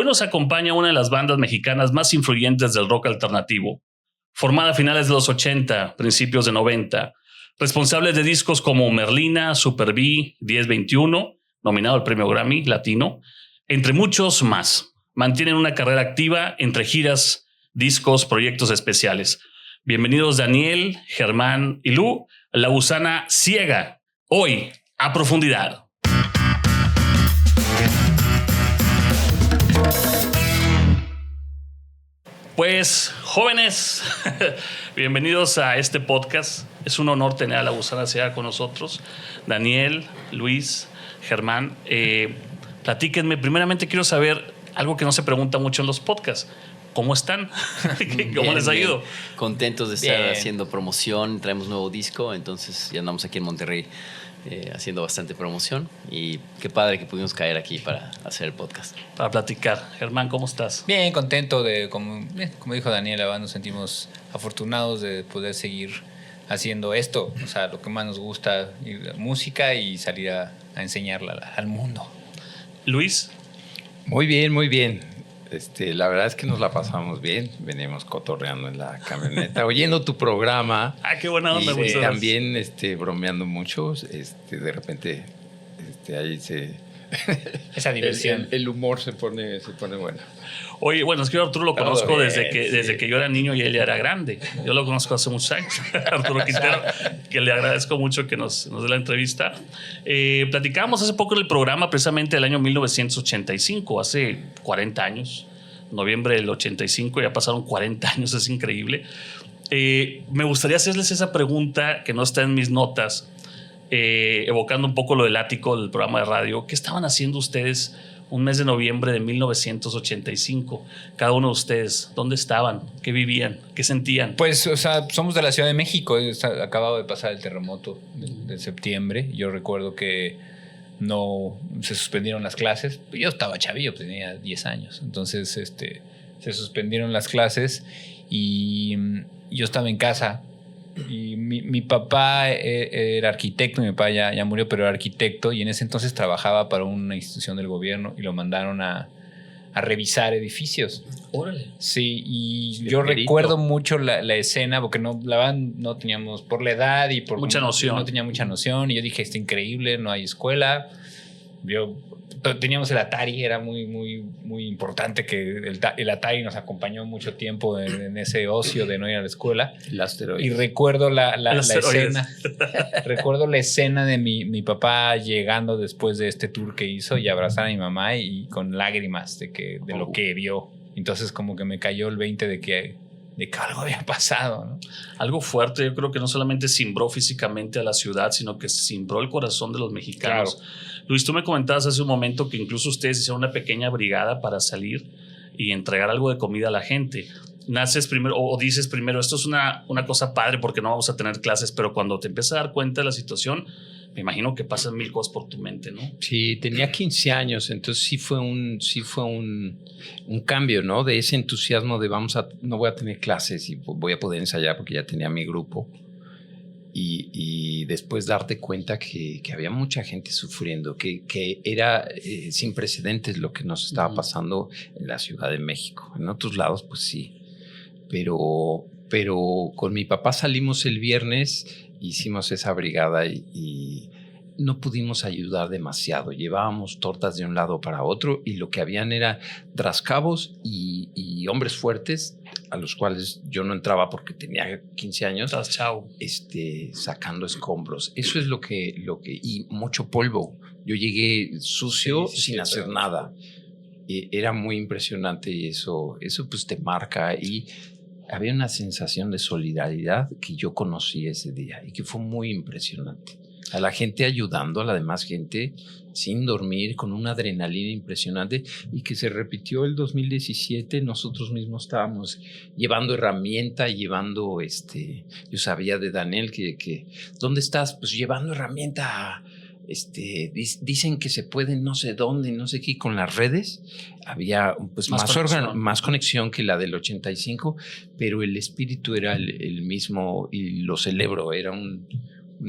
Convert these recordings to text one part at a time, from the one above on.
Hoy nos acompaña una de las bandas mexicanas más influyentes del rock alternativo, formada a finales de los 80, principios de 90, responsable de discos como Merlina, Super B, 1021, nominado al premio Grammy Latino, entre muchos más. Mantienen una carrera activa entre giras, discos, proyectos especiales. Bienvenidos Daniel, Germán y Lu, La Gusana Ciega, hoy a profundidad. Pues, jóvenes, bienvenidos a este podcast. Es un honor tener a La Gusana Ciega con nosotros. Daniel, Luis, Germán, platíquenme. Primeramente quiero saber algo que no se pregunta mucho en los podcasts. ¿Cómo están? ¿Cómo les ha ido? Bien. Contentos de estar haciendo promoción. Traemos nuevo disco, entonces ya andamos aquí en Monterrey haciendo bastante promoción. Y qué padre que pudimos caer aquí para hacer el podcast. Para platicar. Germán, ¿cómo estás? Bien, contento como dijo Daniela, nos sentimos afortunados de poder seguir haciendo esto. O sea, lo que más nos gusta, música y salir a enseñarla al mundo. Luis. Muy bien, muy bien. La verdad es que nos la pasamos bien. Venimos cotorreando en la camioneta, oyendo tu programa. Ah, qué buena onda. Y también bromeando mucho. De repente ahí esa diversión. El humor se pone bueno. Oye, bueno, es que yo a Arturo lo conozco desde que yo era niño y él ya era grande. Yo lo conozco hace muchos años. Arturo Quintero, que le agradezco mucho que nos dé la entrevista. Platicábamos hace poco en el programa, precisamente del año 1985, hace 40 años. Noviembre del 85, ya pasaron 40 años, es increíble. Me gustaría hacerles esa pregunta que no está en mis notas, evocando un poco lo del ático del programa de radio. ¿Qué estaban haciendo ustedes un mes de noviembre de 1985? Cada uno de ustedes, ¿dónde estaban? ¿Qué vivían? ¿Qué sentían? Pues, o sea, somos de la Ciudad de México. Acababa de pasar el terremoto de septiembre. Yo recuerdo que no se suspendieron las clases. Yo estaba chavillo, tenía 10 años. Entonces, se suspendieron las clases y yo estaba en casa. Y mi papá era arquitecto, mi papá ya murió, pero era arquitecto y en ese entonces trabajaba para una institución del gobierno y lo mandaron a revisar edificios. Órale. Sí, y yo recuerdo mucho la escena porque no teníamos, por la edad y por mucha noción. No tenía mucha noción y yo dije, está increíble, no hay escuela. Teníamos el Atari, era muy, muy, muy importante que el Atari nos acompañó mucho tiempo en ese ocio de no ir a la escuela. El asteroide. Y recuerdo la escena. Recuerdo la escena de mi papá llegando después de este tour que hizo y abrazar a mi mamá y con lágrimas de lo que vio. Entonces como que me cayó el 20 de que algo había pasado, ¿no? Algo fuerte. Yo creo que no solamente cimbró físicamente a la ciudad, sino que cimbró el corazón de los mexicanos. Claro. Luis, tú me comentabas hace un momento que incluso ustedes hicieron una pequeña brigada para salir y entregar algo de comida a la gente. Naces primero o dices primero, esto es una cosa padre porque no vamos a tener clases, pero cuando te empiezas a dar cuenta de la situación, me imagino que pasan mil cosas por tu mente, ¿no? Sí, tenía 15 años, entonces sí fue un cambio, ¿no? De ese entusiasmo de no voy a tener clases y voy a poder ensayar porque ya tenía mi grupo. Y después darte cuenta que había mucha gente sufriendo, que era sin precedentes lo que nos estaba pasando en la Ciudad de México. En otros lados, pues sí. Pero con mi papá salimos el viernes, hicimos esa brigada y no pudimos ayudar demasiado. Llevábamos tortas de un lado para otro y lo que habían era trascabos y hombres fuertes a los cuales yo no entraba porque tenía 15 años. Sacando escombros. Eso es lo que y mucho polvo. Yo llegué sucio sin hacer nada. Era muy impresionante y eso pues te marca y había una sensación de solidaridad que yo conocí ese día y que fue muy impresionante. A la gente ayudando a la demás gente sin dormir, con una adrenalina impresionante y que se repitió el 2017. Nosotros mismos estábamos llevando herramienta, yo sabía de Daniel que ¿dónde estás? Pues llevando herramienta. Dicen que se puede no sé dónde, no sé qué, con las redes había pues más conexión que la del 85, pero el espíritu era el mismo y lo celebro. Era un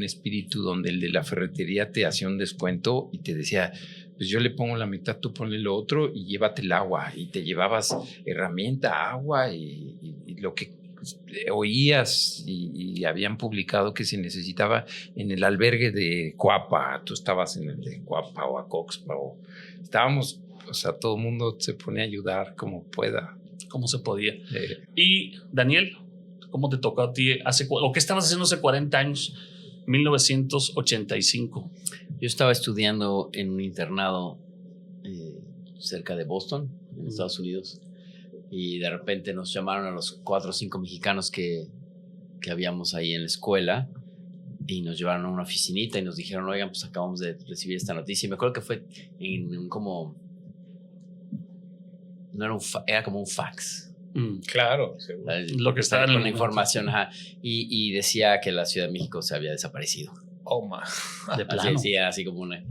espíritu donde el de la ferretería te hacía un descuento y te decía, pues yo le pongo la mitad, tú ponle lo otro y llévate el agua. Y te llevabas herramienta, agua y lo que oías y habían publicado que se necesitaba en el albergue de Cuapa. Tú estabas en el de Cuapa o Acoxpa. Estábamos, o sea, todo el mundo se pone a ayudar como pueda. Como se podía. Y Daniel, ¿cómo te tocó a ti? ¿O qué estabas haciendo hace 40 años? 1985. Yo estaba estudiando en un internado cerca de Boston, en Estados Unidos, y de repente nos llamaron a los 4 o 5 mexicanos que habíamos ahí en la escuela y nos llevaron a una oficinita y nos dijeron, oigan, pues acabamos de recibir esta noticia. Y me acuerdo que fue en un como... No era era como un fax. Claro, lo que estaba en la información, y decía que la Ciudad de México se había desaparecido. De plano. Sí, así como una.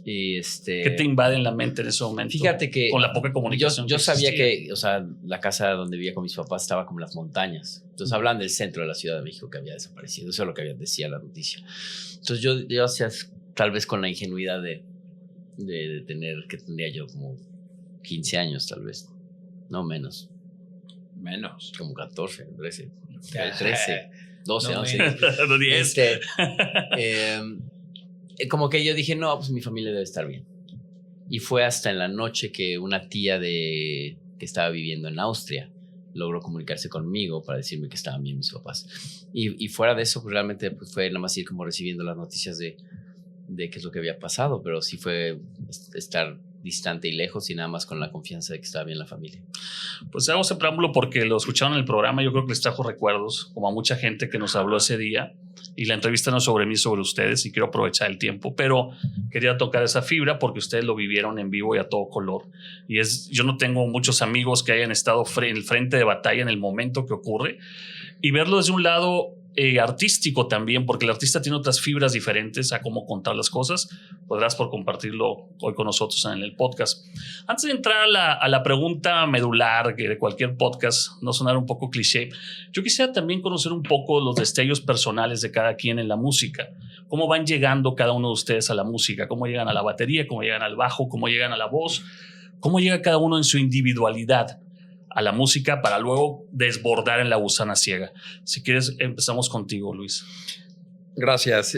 Y ¿Qué te invade en la mente en ese momento? Fíjate que con la poca comunicación. Yo sabía que, o sea, la casa donde vivía con mis papás estaba como en las montañas. Entonces hablan del centro de la Ciudad de México que había desaparecido. Eso es lo que decía la noticia. Entonces yo hacía, tal vez con la ingenuidad de tener, que tendría yo como 15 años, tal vez. No menos. Menos. Como 14, 13, 12, 11. No, 10. Como que yo dije, no, pues mi familia debe estar bien. Y fue hasta en la noche que una tía que estaba viviendo en Austria logró comunicarse conmigo para decirme que estaban bien mis papás. Y fuera de eso, pues realmente pues fue nada más ir como recibiendo las noticias de qué es lo que había pasado, pero sí fue estar distante y lejos y nada más con la confianza de que estaba bien la familia. Pues hago ese preámbulo porque lo escucharon en el programa, yo creo que les trajo recuerdos, como a mucha gente que nos habló ese día, y la entrevista no es sobre mí, sobre ustedes, y quiero aprovechar el tiempo, pero quería tocar esa fibra porque ustedes lo vivieron en vivo y a todo color. Y yo no tengo muchos amigos que hayan estado en el frente de batalla en el momento que ocurre, y verlo desde un lado artístico también, porque el artista tiene otras fibras diferentes a cómo contar las cosas. Podrás por compartirlo hoy con nosotros en el podcast. Antes de entrar a la pregunta medular de cualquier podcast, no sonar un poco cliché, yo quisiera también conocer un poco los destellos personales de cada quien en la música. ¿Cómo van llegando cada uno de ustedes a la música? ¿Cómo llegan a la batería? ¿Cómo llegan al bajo? ¿Cómo llegan a la voz? ¿Cómo llega cada uno en su individualidad a la música para luego desbordar en la gusana ciega? Si quieres, empezamos contigo, Luis. Gracias.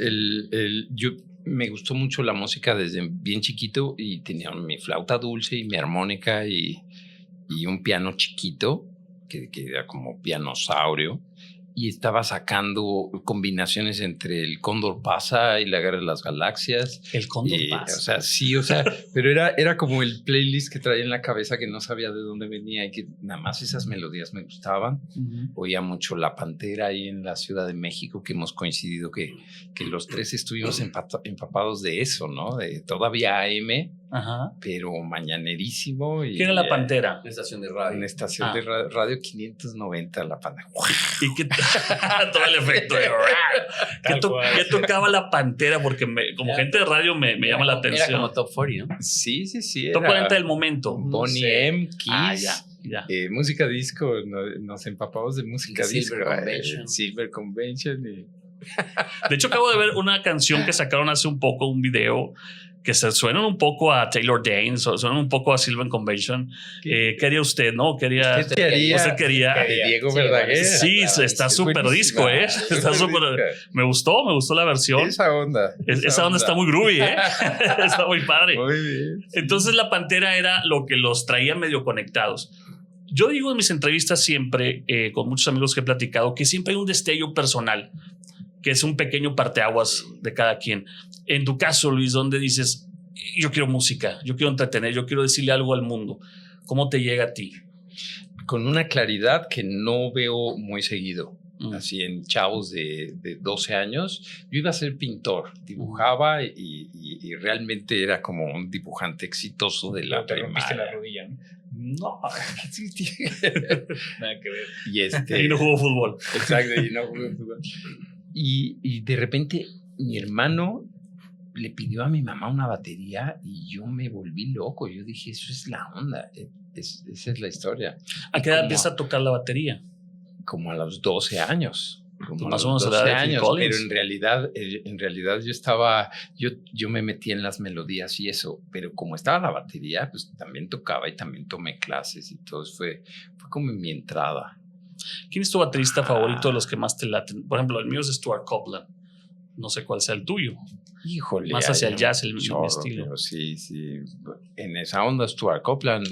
Yo me gustó mucho la música desde bien chiquito y tenía mi flauta dulce y mi armónica y un piano chiquito que era como pianosaurio, y estaba sacando combinaciones entre el Cóndor Pasa y la Guerra de las Galaxias. El Cóndor Pasa. O sea, sí, pero era como el playlist que traía en la cabeza que no sabía de dónde venía y que nada más esas melodías me gustaban. Oía mucho La Pantera ahí en la Ciudad de México, que hemos coincidido que los tres estuvimos empapados de eso, ¿no? De todavía AM, pero mañanerísimo. ¿Qué era La Pantera? Una estación de radio. Una estación de radio 590, La Pantera. ¿Y qué todo el efecto de ¿Qué tocaba La Pantera? Porque como gente de radio me llama la atención. Era como Top 40, ¿no? Sí. Top 40 del momento. Bonnie M, Kiss. Ya. Música disco, nos empapamos de música disco. Silver Convention. De hecho, acabo de ver una canción que sacaron hace un poco, un video que se suenan un poco a Taylor Dayne, suenan un poco a Silver Convention. ¿Qué haría usted, no? Usted quería de Diego Verdaguer. Sí, está súper disco, ¿eh? Está súper. Me gustó la versión. Esa onda está muy groovy, ¿eh? Está muy padre. Muy bien. Entonces La Pantera era lo que los traía medio conectados. Yo digo en mis entrevistas siempre, con muchos amigos que he platicado, que siempre hay un destello personal, que es un pequeño parteaguas de cada quien. En tu caso, Luis, ¿dónde dices, yo quiero música, yo quiero entretener, yo quiero decirle algo al mundo? ¿Cómo te llega a ti? Con una claridad que no veo muy seguido. Así en chavos de 12 años, yo iba a ser pintor, dibujaba y realmente era como un dibujante exitoso de la primaria. Te rompiste la rodilla, ¿no? Nada que ver. Y no jugó fútbol. Exacto, y no jugó fútbol. Y de repente mi hermano le pidió a mi mamá una batería y yo me volví loco. Yo dije, eso es la onda, esa es la historia. ¿A qué edad empieza a tocar la batería? Como a los 12 años. como Más a o menos los a la 12 edad de Phil años, Collins. pero en realidad yo me metí en las melodías y eso, pero como estaba la batería, pues también tocaba y también tomé clases y todo, fue como mi entrada. ¿Quién es tu baterista favorito de los que más te laten? Por ejemplo, el mío es Stuart Copeland. No sé cuál sea el tuyo. Híjole. Más hacia el hay jazz, un el chorro, estilo. pero sí. En esa onda Stuart Copeland,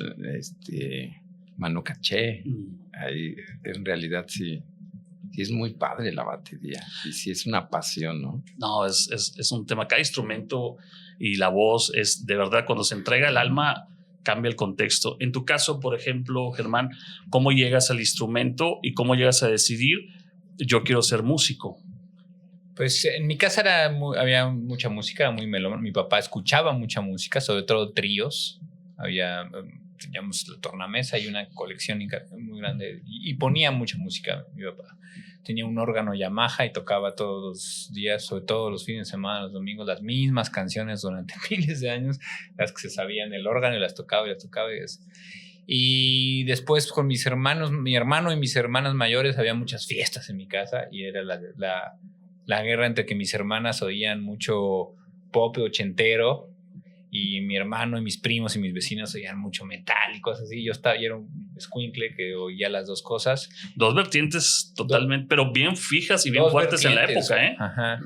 Manu Caché, ahí en realidad sí es muy padre la batería. Y sí es una pasión, ¿no? No, es un tema. Cada instrumento y la voz es de verdad, cuando se entrega el alma, cambia el contexto. En tu caso, por ejemplo, Germán, ¿cómo llegas al instrumento y cómo llegas a decidir yo quiero ser músico? Pues en mi casa había mucha música, muy melómano. Mi papá escuchaba mucha música, sobre todo tríos. Teníamos la tornamesa y una colección muy grande y ponía mucha música mi papá. Tenía un órgano Yamaha y tocaba todos los días, sobre todo los fines de semana, los domingos, las mismas canciones durante miles de años, las que se sabían el órgano y las tocaba y las tocaba. Y después con mis hermanos, mi hermano y mis hermanas mayores, había muchas fiestas en mi casa y era la guerra entre que mis hermanas oían mucho pop ochentero y mi hermano y mis primos y mis vecinos oían mucho metal y cosas así. Yo era un escuincle que oía las dos cosas. Dos vertientes totalmente, pero bien fijas y bien fuertes en la época, ¿eh? Ajá.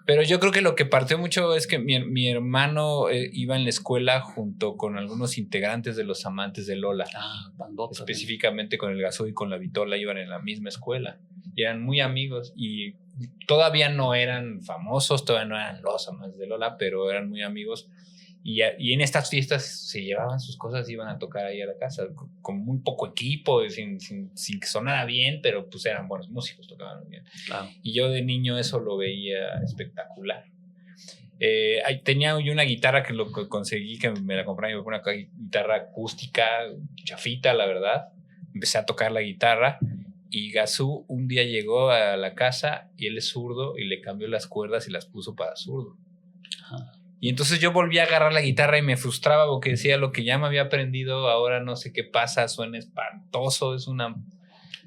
Pero yo creo que lo que partió mucho es que mi hermano iba en la escuela junto con algunos integrantes de Los Amantes de Lola. Bandota. Específicamente con el Gazú y con la Vitola iban en la misma escuela. Y eran muy amigos y todavía no eran famosos, todavía no eran Los Amantes de Lola, pero eran muy amigos. Y en estas fiestas se llevaban sus cosas y iban a tocar ahí a la casa con muy poco equipo, sin que sonara bien, pero pues eran buenos músicos, tocaban bien. Claro. Y yo de niño eso lo veía espectacular. Tenía yo una guitarra que lo conseguí, que me la compré, una guitarra acústica, chafita, la verdad. Empecé a tocar la guitarra y Gazú un día llegó a la casa y él es zurdo y le cambió las cuerdas y las puso para zurdo. Ajá. Y entonces yo volví a agarrar la guitarra y me frustraba porque decía lo que ya me había aprendido, ahora no sé qué pasa, suena espantoso, es una...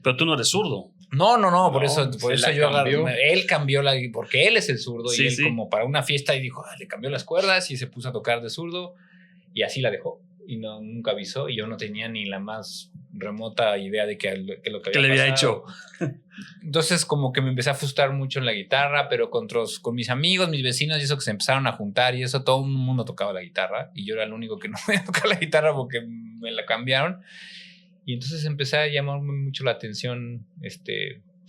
Pero tú no eres zurdo. No, por eso yo agarré. Él cambió porque él es el zurdo y él como para una fiesta y dijo, le cambió las cuerdas y se puso a tocar de zurdo y así la dejó y nunca avisó y yo no tenía ni la más remota idea de que lo que le había hecho. Entonces como que me empecé a frustrar mucho en la guitarra, pero con mis amigos, mis vecinos y eso que se empezaron a juntar y eso, todo el mundo tocaba la guitarra y yo era el único que no podía tocar la guitarra porque me la cambiaron. Y entonces empecé a llamarme mucho la atención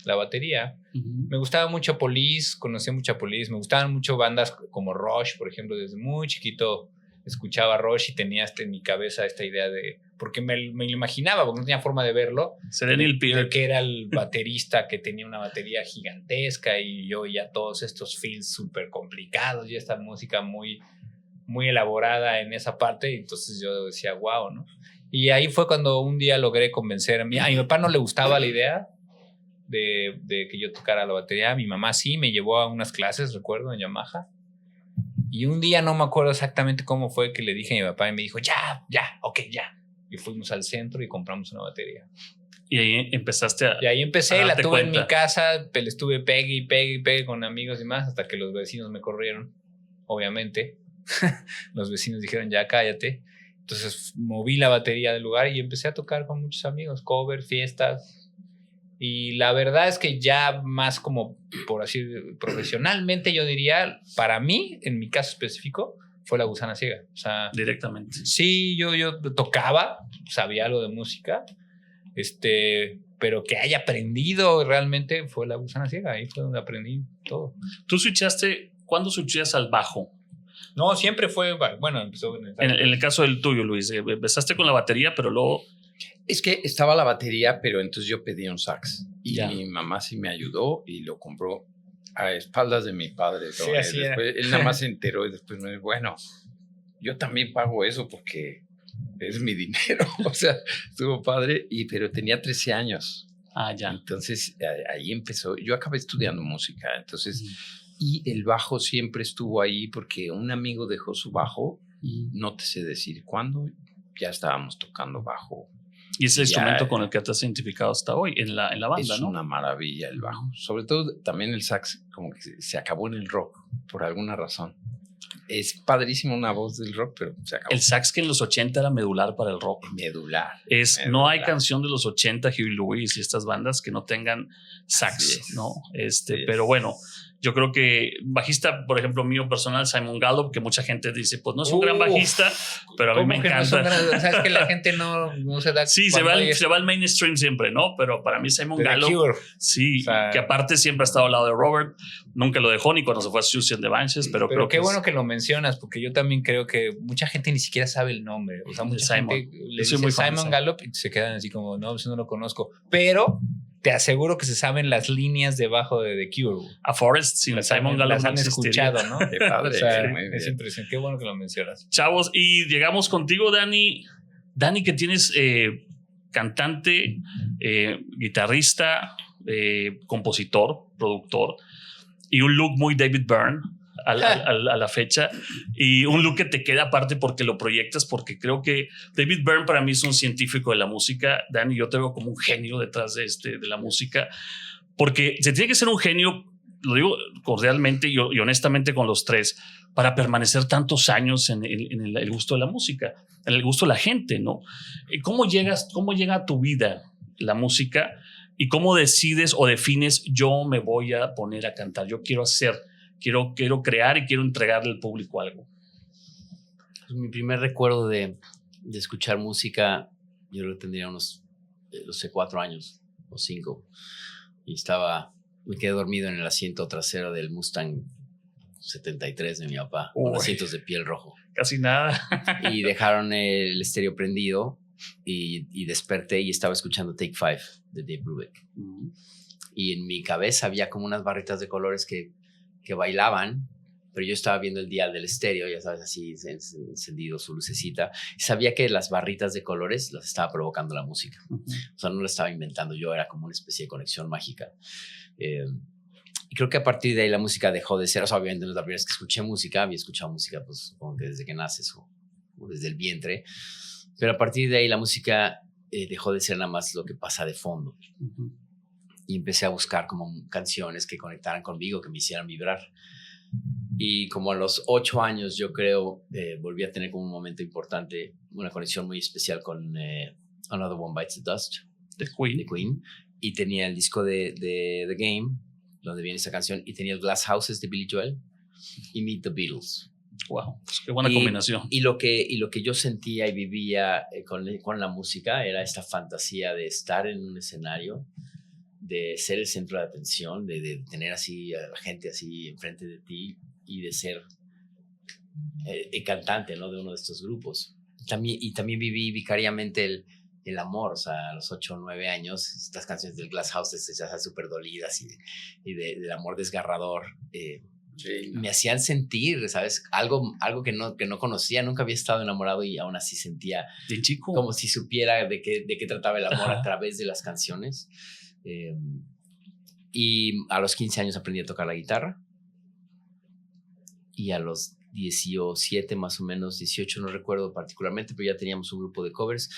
la batería. Uh-huh. Me gustaba mucho Police, conocía mucho Police, me gustaban mucho bandas como Rush, por ejemplo, desde muy chiquito escuchaba Rush y tenía en mi cabeza esta idea de... Porque me lo imaginaba, porque no tenía forma de verlo. Sería Neil Peart. Que era el baterista que tenía una batería gigantesca y yo oía todos estos fills súper complicados y esta música muy, muy elaborada en esa parte. Y entonces yo decía, wow, ¿no? Y ahí fue cuando un día logré convencer a mi papá no le gustaba la idea de que yo tocara la batería. A mi mamá sí, me llevó a unas clases, recuerdo, en Yamaha. Y un día no me acuerdo exactamente cómo fue que le dije a mi papá y me dijo, ya, Y fuimos al centro y compramos una batería. Y ahí empezaste a... Y ahí empecé, la tuve cuenta. en mi casa, le estuve pegue con amigos y más, hasta que los vecinos me corrieron, obviamente. Los vecinos dijeron, ya cállate. Entonces moví la batería del lugar y empecé a tocar con muchos amigos, cover, fiestas. Y la verdad es que ya más como, por así, profesionalmente yo diría, para mí, en mi caso específico, fue La Gusana Ciega. O sea, directamente. Sí, yo tocaba, sabía algo de música, pero que haya aprendido realmente fue La Gusana Ciega. Ahí fue donde aprendí todo. ¿Tú switchaste? ¿Cuándo switchas al bajo? No, siempre fue, bueno, empezó en el caso del tuyo, Luis, empezaste con la batería, pero luego... Es que estaba la batería, pero entonces yo pedí un sax y mi mamá sí me ayudó y lo compró a espaldas de mi padre. Sí, así después, él nada más se enteró y después me dijo, bueno, yo también pago eso porque es mi dinero. O sea, estuvo padre, pero tenía 13 años. Ya. Entonces ahí empezó. Yo acabé estudiando música, entonces... Y el bajo siempre estuvo ahí porque un amigo dejó su bajo, no te sé decir cuándo, ya estábamos tocando bajo. Y es el Ya, instrumento con el que te has identificado hasta hoy en la banda, es ¿no? una maravilla el bajo. Sobre todo también el sax, como que se acabó en el rock, por alguna razón. Es padrísimo una voz del rock, pero se acabó. El sax que en los 80 era medular para el rock. Medular. No hay canción de los 80, Huey Lewis y estas bandas que no tengan sax, ¿no? Pero bueno, yo creo que bajista, por ejemplo, mío personal, Simon Gallup, que mucha gente dice, pues no es un gran bajista, pero a mí me encanta. O sea, es que la gente no se da. Sí, se va al mainstream siempre, ¿no? Pero para mí Simon Gallup, sí, o sea, que aparte siempre ha estado al lado de Robert, nunca lo dejó ni cuando se fue a Susie and the Banshees, pero creo qué bueno que lo mencionas, porque yo también creo que mucha gente ni siquiera sabe el nombre. O sea, mucha gente le dice Simon Gallup y se quedan así como, no, pues no lo conozco. Pero te aseguro que se saben las líneas debajo de The Cure. A Forest, sin Simon Gallup las han escuchado, ¿no? Qué padre. O sea, es impresionante. Qué bueno que lo mencionas. Chavos, y llegamos contigo, Dani. Dani, que tienes cantante, guitarrista, compositor, productor y un look muy David Byrne a la fecha, y un look que te queda aparte porque lo proyectas, porque creo que David Byrne para mí es un científico de la música. Dani, yo te veo como un genio detrás de la música, porque se tiene que ser un genio, lo digo cordialmente y honestamente con los tres, para permanecer tantos años en el gusto de la música, en el gusto de la gente, ¿no? ¿Cómo llega a tu vida la música y cómo decides o defines yo me voy a poner a cantar, yo quiero hacer, quiero crear y quiero entregarle al público algo? Pues mi primer recuerdo de escuchar música, yo creo que tendría unos, no sé, 4 años o 5, y me quedé dormido en el asiento trasero del Mustang 73 de mi papá, con asientos de piel rojo. Casi nada. Y dejaron el estéreo prendido y desperté y estaba escuchando Take 5 de Dave Brubeck. Y en mi cabeza había como unas barritas de colores que bailaban, pero yo estaba viendo el dial del estéreo, ya sabes, así encendido su lucecita, y sabía que las barritas de colores las estaba provocando la música. O sea, no la estaba inventando yo, era como una especie de conexión mágica. Y creo que a partir de ahí la música dejó de ser, o sea, obviamente no es la primera vez que escuché música, había escuchado música pues supongo que desde que naces o desde el vientre, pero a partir de ahí la música dejó de ser nada más lo que pasa de fondo. Y empecé a buscar como canciones que conectaran conmigo, que me hicieran vibrar. Y como a los 8 años, yo creo, volví a tener como un momento importante, una conexión muy especial con Another One Bites the Dust de Queen. Y tenía el disco de The Game, donde viene esa canción, y tenía el Glass Houses de Billy Joel y Meet the Beatles. Wow, pues qué buena combinación. Y lo que yo sentía y vivía con la música era esta fantasía de estar en un escenario, de ser el centro de atención, de tener así a la gente así enfrente de ti y de ser el cantante, ¿no?, de uno de estos grupos. También viví vicariamente el amor, o sea, a los 8 o 9 años, estas canciones del Glass House ya súper dolidas y del amor desgarrador, me hacían sentir, ¿sabes? Algo que no conocía, nunca había estado enamorado y aún así sentía de chico como si supiera de qué trataba el amor a través de las canciones. Y a los 15 años aprendí a tocar la guitarra, y a los 17 más o menos, 18 no recuerdo particularmente, pero ya teníamos un grupo de covers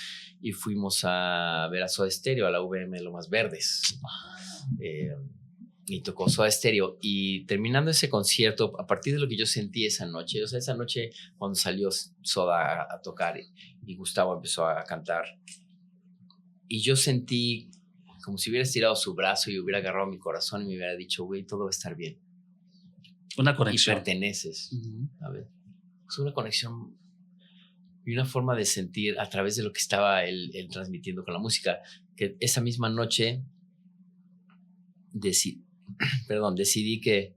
y fuimos a ver a Soda Stereo a la VM de Lomas Verdes. Y tocó Soda Stereo, y terminando ese concierto, a partir de lo que yo sentí esa noche, o sea, esa noche cuando salió Soda a tocar y Gustavo empezó a cantar, y yo sentí como si hubiera estirado su brazo y hubiera agarrado mi corazón y me hubiera dicho, güey, todo va a estar bien. Una conexión. Y perteneces, ¿sabes? Es una conexión y una forma de sentir a través de lo que estaba él transmitiendo con la música, que esa misma noche decidí que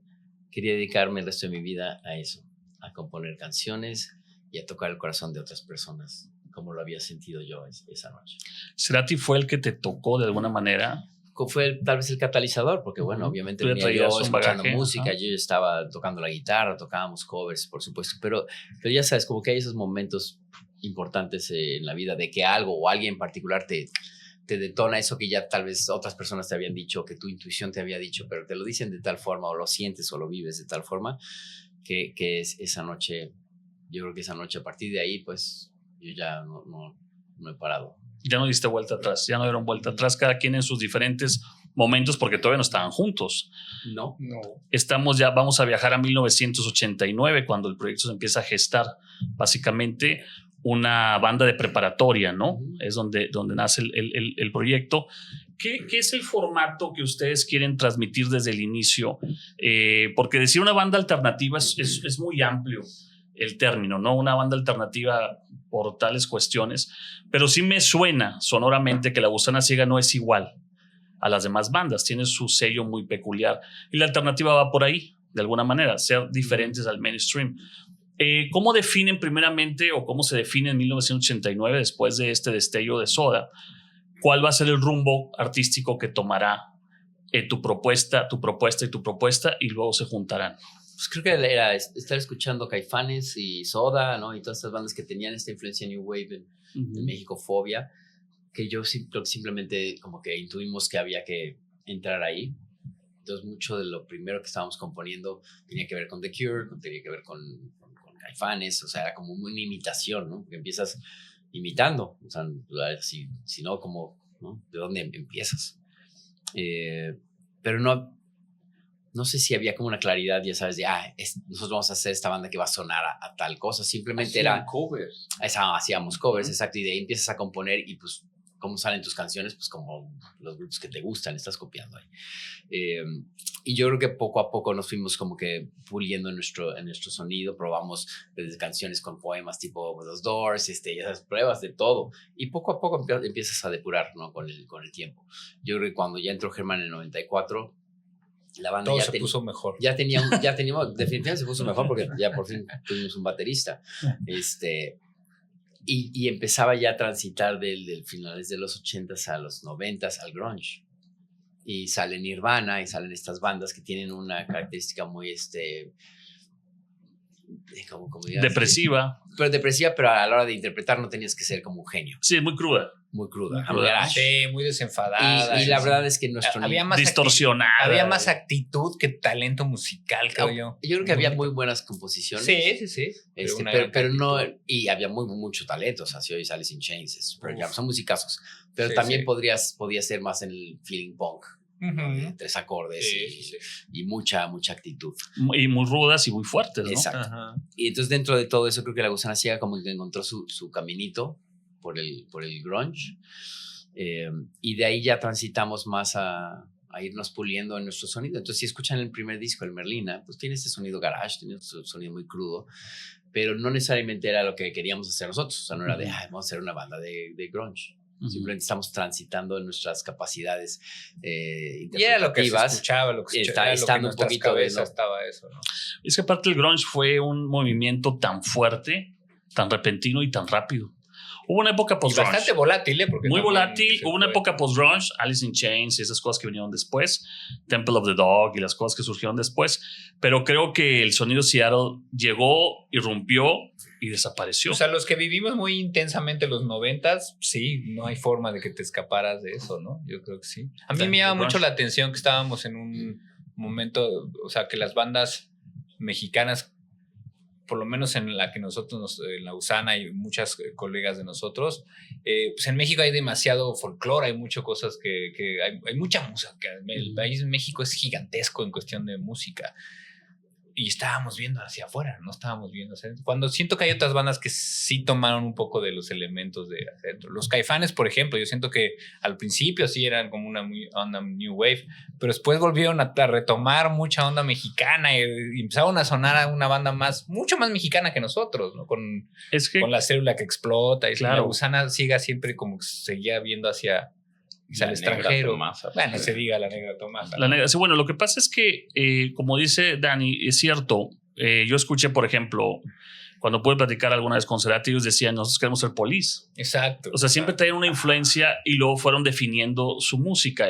quería dedicarme el resto de mi vida a eso, a componer canciones y a tocar el corazón de otras personas, como lo había sentido yo esa noche. ¿Cerati fue el que te tocó de alguna manera? Fue tal vez el catalizador, porque bueno, obviamente venía yo escuchando música, yo estaba tocando la guitarra, tocábamos covers, por supuesto, pero ya sabes, como que hay esos momentos importantes en la vida de que algo o alguien en particular te detona eso que ya tal vez otras personas te habían dicho, que tu intuición te había dicho, pero te lo dicen de tal forma o lo sientes o lo vives de tal forma que es esa noche. Yo creo que esa noche, a partir de ahí, pues yo ya no he parado. Ya no diste vuelta atrás, ya no dieron vuelta atrás, cada quien en sus diferentes momentos, porque todavía no estaban juntos. No. Vamos a viajar a 1989, cuando el proyecto se empieza a gestar. Básicamente una banda de preparatoria, ¿no? Es donde nace el proyecto. ¿Qué es el formato que ustedes quieren transmitir desde el inicio? Porque decir una banda alternativa es muy amplio el término, ¿no? Una banda alternativa por tales cuestiones, pero sí me suena sonoramente que La Gusana Ciega no es igual a las demás bandas, tiene su sello muy peculiar y la alternativa va por ahí, de alguna manera, ser diferentes al mainstream. ¿Cómo definen primeramente o cómo se define en 1989, después de este destello de Soda, cuál va a ser el rumbo artístico que tomará tu propuesta y luego se juntarán? Pues creo que era estar escuchando Caifanes y Soda, ¿no? Y todas estas bandas que tenían esta influencia New Wave en México, Fobia, que yo creo que simplemente como que intuimos que había que entrar ahí. Entonces mucho de lo primero que estábamos componiendo tenía que ver con The Cure, tenía que ver con Caifanes, o sea, era como una imitación, ¿no? Porque empiezas imitando, o sea, si no, como, ¿no? ¿De dónde empiezas? Pero no sé si había como una claridad, ya sabes, de nosotros vamos a hacer esta banda que va a sonar a tal cosa. Simplemente era covers. Hacíamos covers, exacto, y de ahí empiezas a componer y pues cómo salen tus canciones, pues como los grupos que te gustan, estás copiando ahí. Y yo creo que poco a poco nos fuimos como que puliendo en nuestro sonido, probamos desde canciones con poemas tipo Los Doors, esas pruebas de todo, y poco a poco empiezas a depurar, ¿no? con el tiempo. Yo creo que cuando ya entró Germán en el 94, la banda todo se puso mejor. Ya teníamos, definitivamente se puso mejor porque ya por fin tuvimos un baterista. Y empezaba ya a transitar del finales de los 80s a los 90s al grunge. Y sale Nirvana y salen estas bandas que tienen una característica muy depresiva. Pero a la hora de interpretar no tenías que ser como un genio. Sí, muy cruda. Muy cruda. Sí, muy desenfadada. Y la verdad es que había más distorsionada. Había más actitud que talento musical, creo yo. Yo creo que había muy buenas composiciones. Sí. Pero no, y había mucho talento. O sea, si hoy sale Alice in Chains, son musicazos. Pero también podía ser más en el feeling punk. De 3 acordes y mucha actitud. Y muy rudas y muy fuertes, ¿no? Exacto. Y entonces dentro de todo eso creo que La Gusana Ciega como que encontró su caminito por el grunge. Y de ahí ya transitamos más a irnos puliendo en nuestro sonido. Entonces si escuchan el primer disco, el Merlina, pues tiene este sonido garage, tiene este sonido muy crudo, pero no necesariamente era lo que queríamos hacer nosotros. O sea, no era de, vamos a hacer una banda de grunge. Simplemente estamos transitando en nuestras capacidades interpretativas. Y era lo que se escuchaba, lo que estando un poquito cabeza estaba eso, ¿no? Es que aparte el grunge fue un movimiento tan fuerte, tan repentino y tan rápido. Hubo una época post-grunge. Bastante volátil, porque muy volátil. Hubo una época post-grunge, Alice in Chains y esas cosas que vinieron después, Temple of the Dog y las cosas que surgieron después. Pero creo que el sonido Seattle llegó, irrumpió y desapareció. O sea, los que vivimos muy intensamente los 90s, sí, no hay forma de que te escaparas de eso, ¿no? Yo creo que sí. A mí me llama mucho la atención que estábamos en un momento, o sea, que las bandas mexicanas, por lo menos en la que nosotros, en La Gusana y muchas colegas de nosotros, pues en México hay demasiado folclore, hay muchas cosas hay mucha música. El país de México es gigantesco en cuestión de música. Y estábamos viendo hacia afuera, no estábamos viendo hacia adentro. Cuando siento que hay otras bandas que sí tomaron un poco de los elementos de adentro. Los Caifanes, por ejemplo, yo siento que al principio sí eran como una onda New Wave, pero después volvieron a retomar mucha onda mexicana y empezaron a sonar a una banda mucho más mexicana que nosotros, ¿no? Con La Célula que Explota y claro. La Gusana Ciega siempre como que seguía viendo hacia el extranjero. Bueno, se diga la Negra Tomasa. La Negra, sí, bueno, lo que pasa es que, como dice Dani, es cierto. Yo escuché, por ejemplo, cuando pude platicar alguna vez con Cerati, ellos decían, nosotros queremos ser Police. Exacto. O sea, siempre traían una influencia y luego fueron definiendo su música.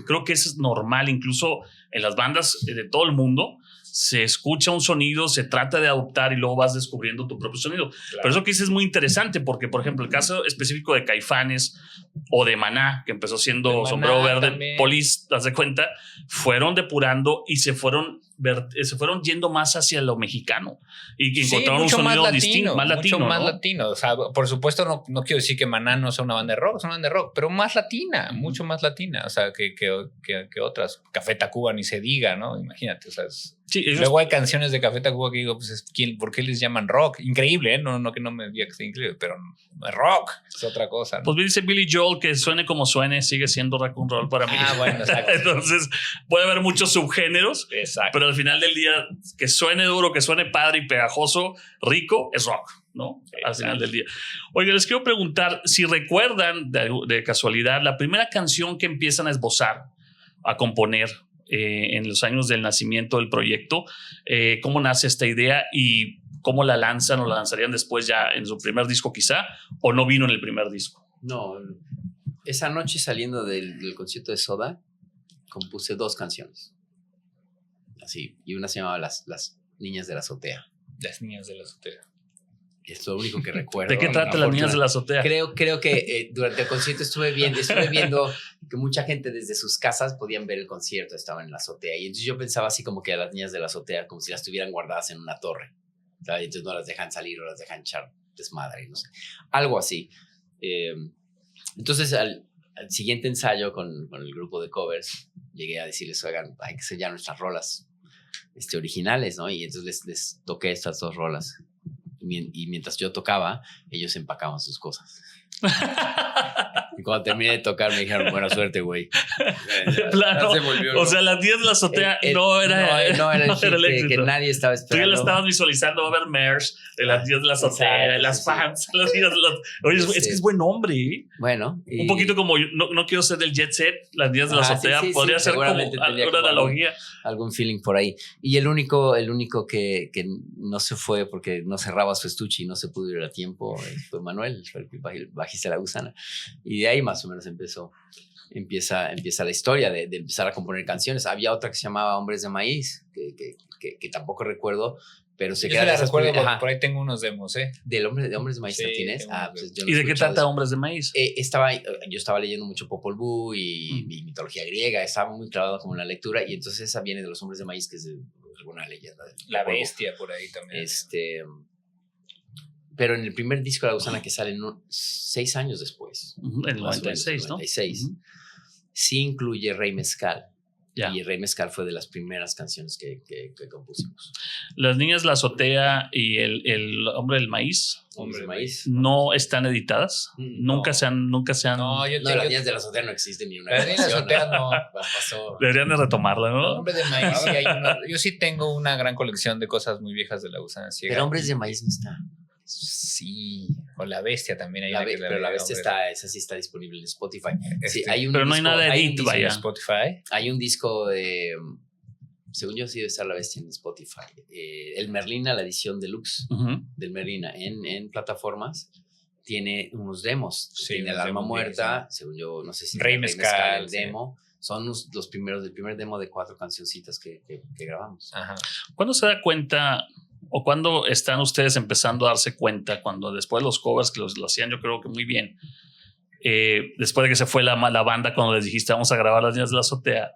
Creo que eso es normal, incluso en las bandas de todo el mundo. Se escucha un sonido, se trata de adoptar y luego vas descubriendo tu propio sonido. Claro. Pero eso que dices es muy interesante porque, por ejemplo, el caso específico de Caifanes o de Maná, que empezó siendo Maná Sombrero Verde, también. Police, haz de cuenta, fueron depurando y se fueron yendo más hacia lo mexicano y que encontraron un sonido distinto, más latino. Mucho más ¿no? latino. O sea, por supuesto, no quiero decir que Maná no sea una banda de rock, es una banda de rock, pero más latina, mucho más latina. O sea, que otras. Café Tacuba ni se diga, ¿no? Imagínate, o sea, Sí, luego hay canciones de Café Tacuba que digo, pues, ¿por qué les llaman rock? Increíble, ¿eh? No que no me diga que sea increíble, pero no es rock, es otra cosa, ¿no? pues dice Billy Joel que suene como suene, sigue siendo rock and roll para mí. Bueno, exacto. Entonces, puede haber muchos subgéneros, Exacto. pero al final del día, que suene duro, que suene padre y pegajoso, rico, es rock, ¿no? Al final del día. Oiga, les quiero preguntar si recuerdan de casualidad la primera canción que empiezan a esbozar, a componer en los años del nacimiento del proyecto, cómo nace esta idea y cómo la lanzan o la lanzarían después ya en su primer disco quizá, o no vino en el primer disco. No, esa noche saliendo del concierto de Soda, compuse 2 canciones. Así, y una se llamaba Las Niñas de la Azotea. Las niñas de la azotea. Es lo único que recuerdo. ¿De qué trata Las Niñas de la Azotea? Creo que durante el concierto estuve viendo que mucha gente desde sus casas podían ver el concierto, estaban en la azotea. Y entonces yo pensaba así como que a las niñas de la azotea, como si las tuvieran guardadas en una torre. ¿Sabes? Entonces no las dejan salir o las dejan echar desmadre, no sé. Algo así. Entonces al siguiente ensayo con el grupo de covers, llegué a decirles, oigan, hay que hacer ya nuestras rolas originales, ¿no? Y entonces les toqué estas 2 rolas. Y mientras yo tocaba, ellos empacaban sus cosas. Y cuando terminé de tocar, me dijeron, buena suerte, güey. Claro. Se volvió, O sea, Las Niñas de la Azotea no era el hit el éxito. que nadie estaba Tú ya esperando. lo estabas visualizando, va a haber merch de Las Niñas de la Azotea, Exacto, las sí. fans, las niñas de la... Oye, es que es buen nombre, ¿eh? Bueno. Un poquito como, no quiero ser del Jet Set, Las Niñas de la Azotea, sí, podría ser como seguramente tendría una como analogía. algún feeling por ahí. Y el único que no se fue porque no cerraba su estuche y no se pudo ir a tiempo fue Manuel, fue el bajista de La Gusana. Y de ahí más o menos empieza la historia de empezar a componer canciones. Había otra que se llamaba Hombres de Maíz, que tampoco recuerdo, pero se Yo queda se la esas recuerdo, ajá. por ahí tengo unos demos, ¿eh? De Hombres de Maíz, Sí, ¿la tienes? tengo unos Pues demos. yo no ¿Y he de qué escuchado trata eso. Hombres de Maíz? Yo estaba leyendo mucho Popol Vuh y mitología griega, estaba muy clavado como en la lectura, y entonces esa viene de los Hombres de Maíz, que es de alguna leyenda. La Bestia por ahí también. Pero en el primer disco de La Gusana, que sale 6 años después, En el más o menos, 96, ¿no? 96, Ujú. sí incluye Rey Mezcal. Ya. Y Rey Mezcal fue de las primeras canciones que compusimos. Las Niñas de la Azotea y el Hombre del Maíz Hombres de Maíz. no están editadas. No. Nunca se han. No, Las Niñas de la Azotea no existe ni una Las Niñas de la canción. Azotea no. Pasó. Deberían de retomarla, ¿no? Hombre de Maíz, sí hay yo sí tengo una gran colección de cosas muy viejas de La Gusana Ciega. Pero Hombres de Maíz no está. Sí, o La Bestia también. Hay Pero La Bestia esa sí está disponible en Spotify. Sí, Este, hay un pero no hay disco- nada de hay un edit, disco- vaya. Spotify. Hay un disco de, según yo sí debe estar La Bestia en Spotify. El Merlina, la edición deluxe Ujú. del Merlina en plataformas, tiene unos demos. Sí, Tiene El unos Alma demos Muerta, según yo, no sé si Rey era Mezcal, el sí. demo. Son los primeros, del primer demo de 4 cancioncitas que grabamos. Ajá. ¿Cuándo se da cuenta o cuándo están ustedes empezando a darse cuenta cuando después los covers que lo hacían yo creo que muy bien, después de que se fue la banda cuando les dijiste vamos a grabar Las Niñas de la Azotea,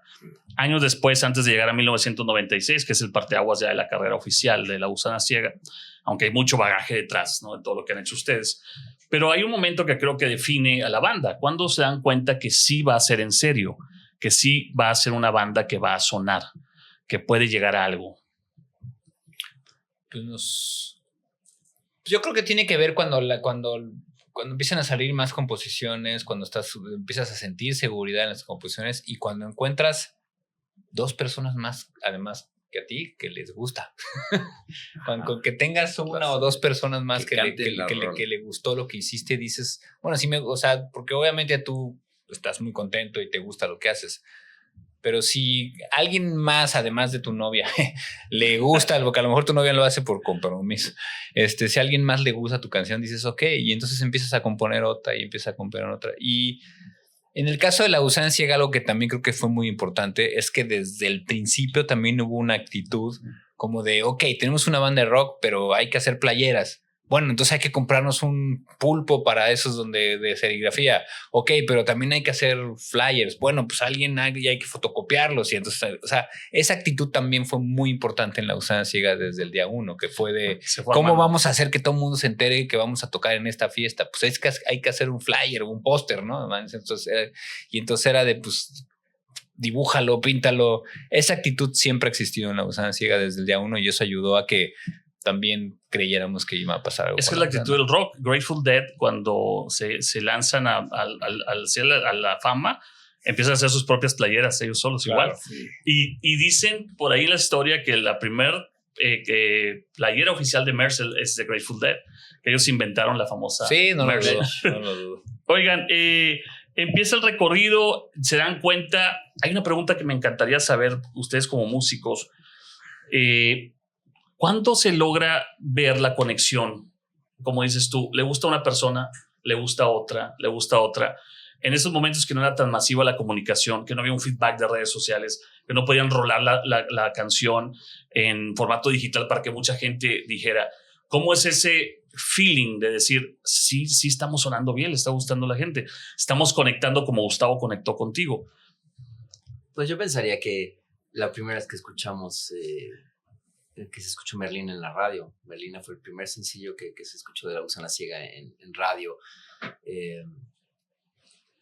años después antes de llegar a 1996 que es el parteaguas ya de la carrera oficial de La Gusana Ciega, aunque hay mucho bagaje detrás, ¿no? De todo lo que han hecho ustedes, pero hay un momento que creo que define a la banda, cuando se dan cuenta que sí va a ser en serio, que sí va a ser una banda que va a sonar, que puede llegar a algo. Pues yo creo que tiene que ver cuando empiezan a salir más composiciones, cuando empiezas a sentir seguridad en las composiciones y cuando encuentras 2 personas más, además que a ti, que les gusta. Con que tengas una o 2 personas más que le gustó lo que hiciste, dices, bueno, sí o sea, porque obviamente tú estás muy contento y te gusta lo que haces. Pero si alguien más, además de tu novia, le gusta, porque a lo mejor tu novia lo hace por compromiso, si a alguien más le gusta tu canción, dices, ok, y entonces empiezas a componer otra y empiezas a componer otra. Y en el caso de La Gusana Ciega, algo que también creo que fue muy importante es que desde el principio también hubo una actitud como de, ok, tenemos una banda de rock, pero hay que hacer playeras. bueno, entonces hay que comprarnos un pulpo para esos de serigrafía. Ok, pero también hay que hacer flyers. Bueno, pues hay que fotocopiarlos. Y entonces, o sea, esa actitud también fue muy importante en La Gusana Ciega desde el día 1, que fue de cómo vamos a hacer que todo el mundo se entere que vamos a tocar en esta fiesta. Pues es que hay que hacer un flyer, un póster, ¿no? Entonces era de, pues, dibújalo, píntalo. Esa actitud siempre ha existido en La Gusana Ciega desde el día 1 y eso ayudó a que también creyéramos que iba a pasar algo. Es que es la actitud del rock. Grateful Dead, cuando se lanzan a la fama, empiezan a hacer sus propias playeras ellos solos, claro, igual. Sí. Y dicen por ahí en la historia que la primer playera oficial de Mercel es de Grateful Dead, que ellos inventaron la famosa Mercel. No lo dudo. Oigan, empieza el recorrido, se dan cuenta. Hay una pregunta que me encantaría saber, ustedes como músicos, ¿cuándo se logra ver la conexión? Como dices tú, le gusta a una persona, le gusta a otra, le gusta a otra. En esos momentos que no era tan masiva la comunicación, que no había un feedback de redes sociales, que no podían rolar la canción en formato digital para que mucha gente dijera, ¿cómo es ese feeling de decir, sí estamos sonando bien, le está gustando a la gente, estamos conectando como Gustavo conectó contigo? Pues yo pensaría que la primera vez que escuchamos, que se escuchó Merlina en la radio, Merlina fue el primer sencillo que se escuchó de La Gusana Ciega en radio,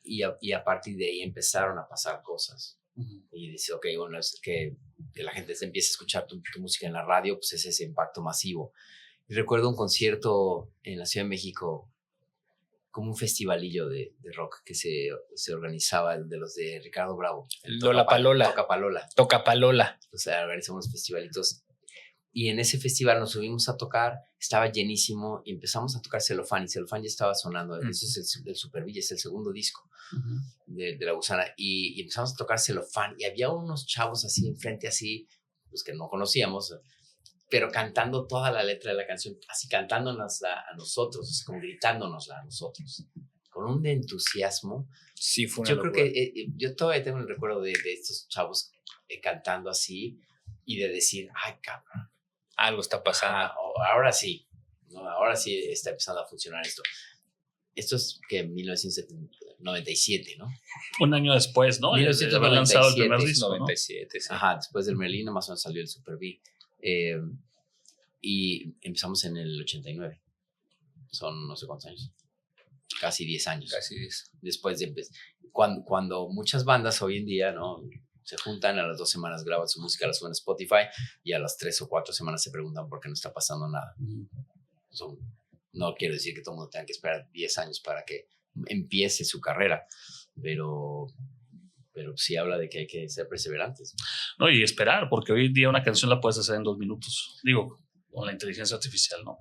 y a partir de ahí empezaron a pasar cosas. Y dice, ok, bueno, es que la gente se empiece a escuchar tu música en la radio, pues es ese impacto masivo. Y recuerdo un concierto en la Ciudad de México, como un festivalillo de rock que se organizaba, de los de Ricardo Bravo. Tocapalola. O sea, organizamos unos festivalitos. Y en ese festival nos subimos a tocar, estaba llenísimo, y empezamos a tocar Celofán, y Celofán ya estaba sonando. Eso es el Supervilla, es el segundo disco de La Gusana. Y empezamos a tocar Celofán, y había unos chavos así enfrente, así, pues que no conocíamos, pero cantando toda la letra de la canción, así cantándonos a nosotros, así como gritándonosla a nosotros, con un entusiasmo. Sí, fue una Yo locura. creo que yo todavía tengo el recuerdo de estos chavos cantando así, y de decir, ay, cabrón, algo está pasando. Ahora sí, ¿no? Ahora sí está empezando a funcionar esto. Esto es que 1997, ¿no? Un año después, ¿no? 1997, haber lanzado el primer disco, 97, ¿no? Sí. Ajá, después del Merlina más o menos salió el Super B. Y empezamos en el 89. Son no sé cuántos años. Casi 10 años. Casi 10. Después de cuando muchas bandas hoy en día, ¿no?, se juntan, a las 2 semanas graban su música, la suben a Spotify, y a las 3 o 4 semanas se preguntan por qué no está pasando nada. No quiero decir que todo el mundo tenga que esperar 10 años para que empiece su carrera, pero sí habla de que hay que ser perseverantes. No, y esperar, porque hoy en día una canción la puedes hacer en 2 minutos. Digo, con la inteligencia artificial, ¿no?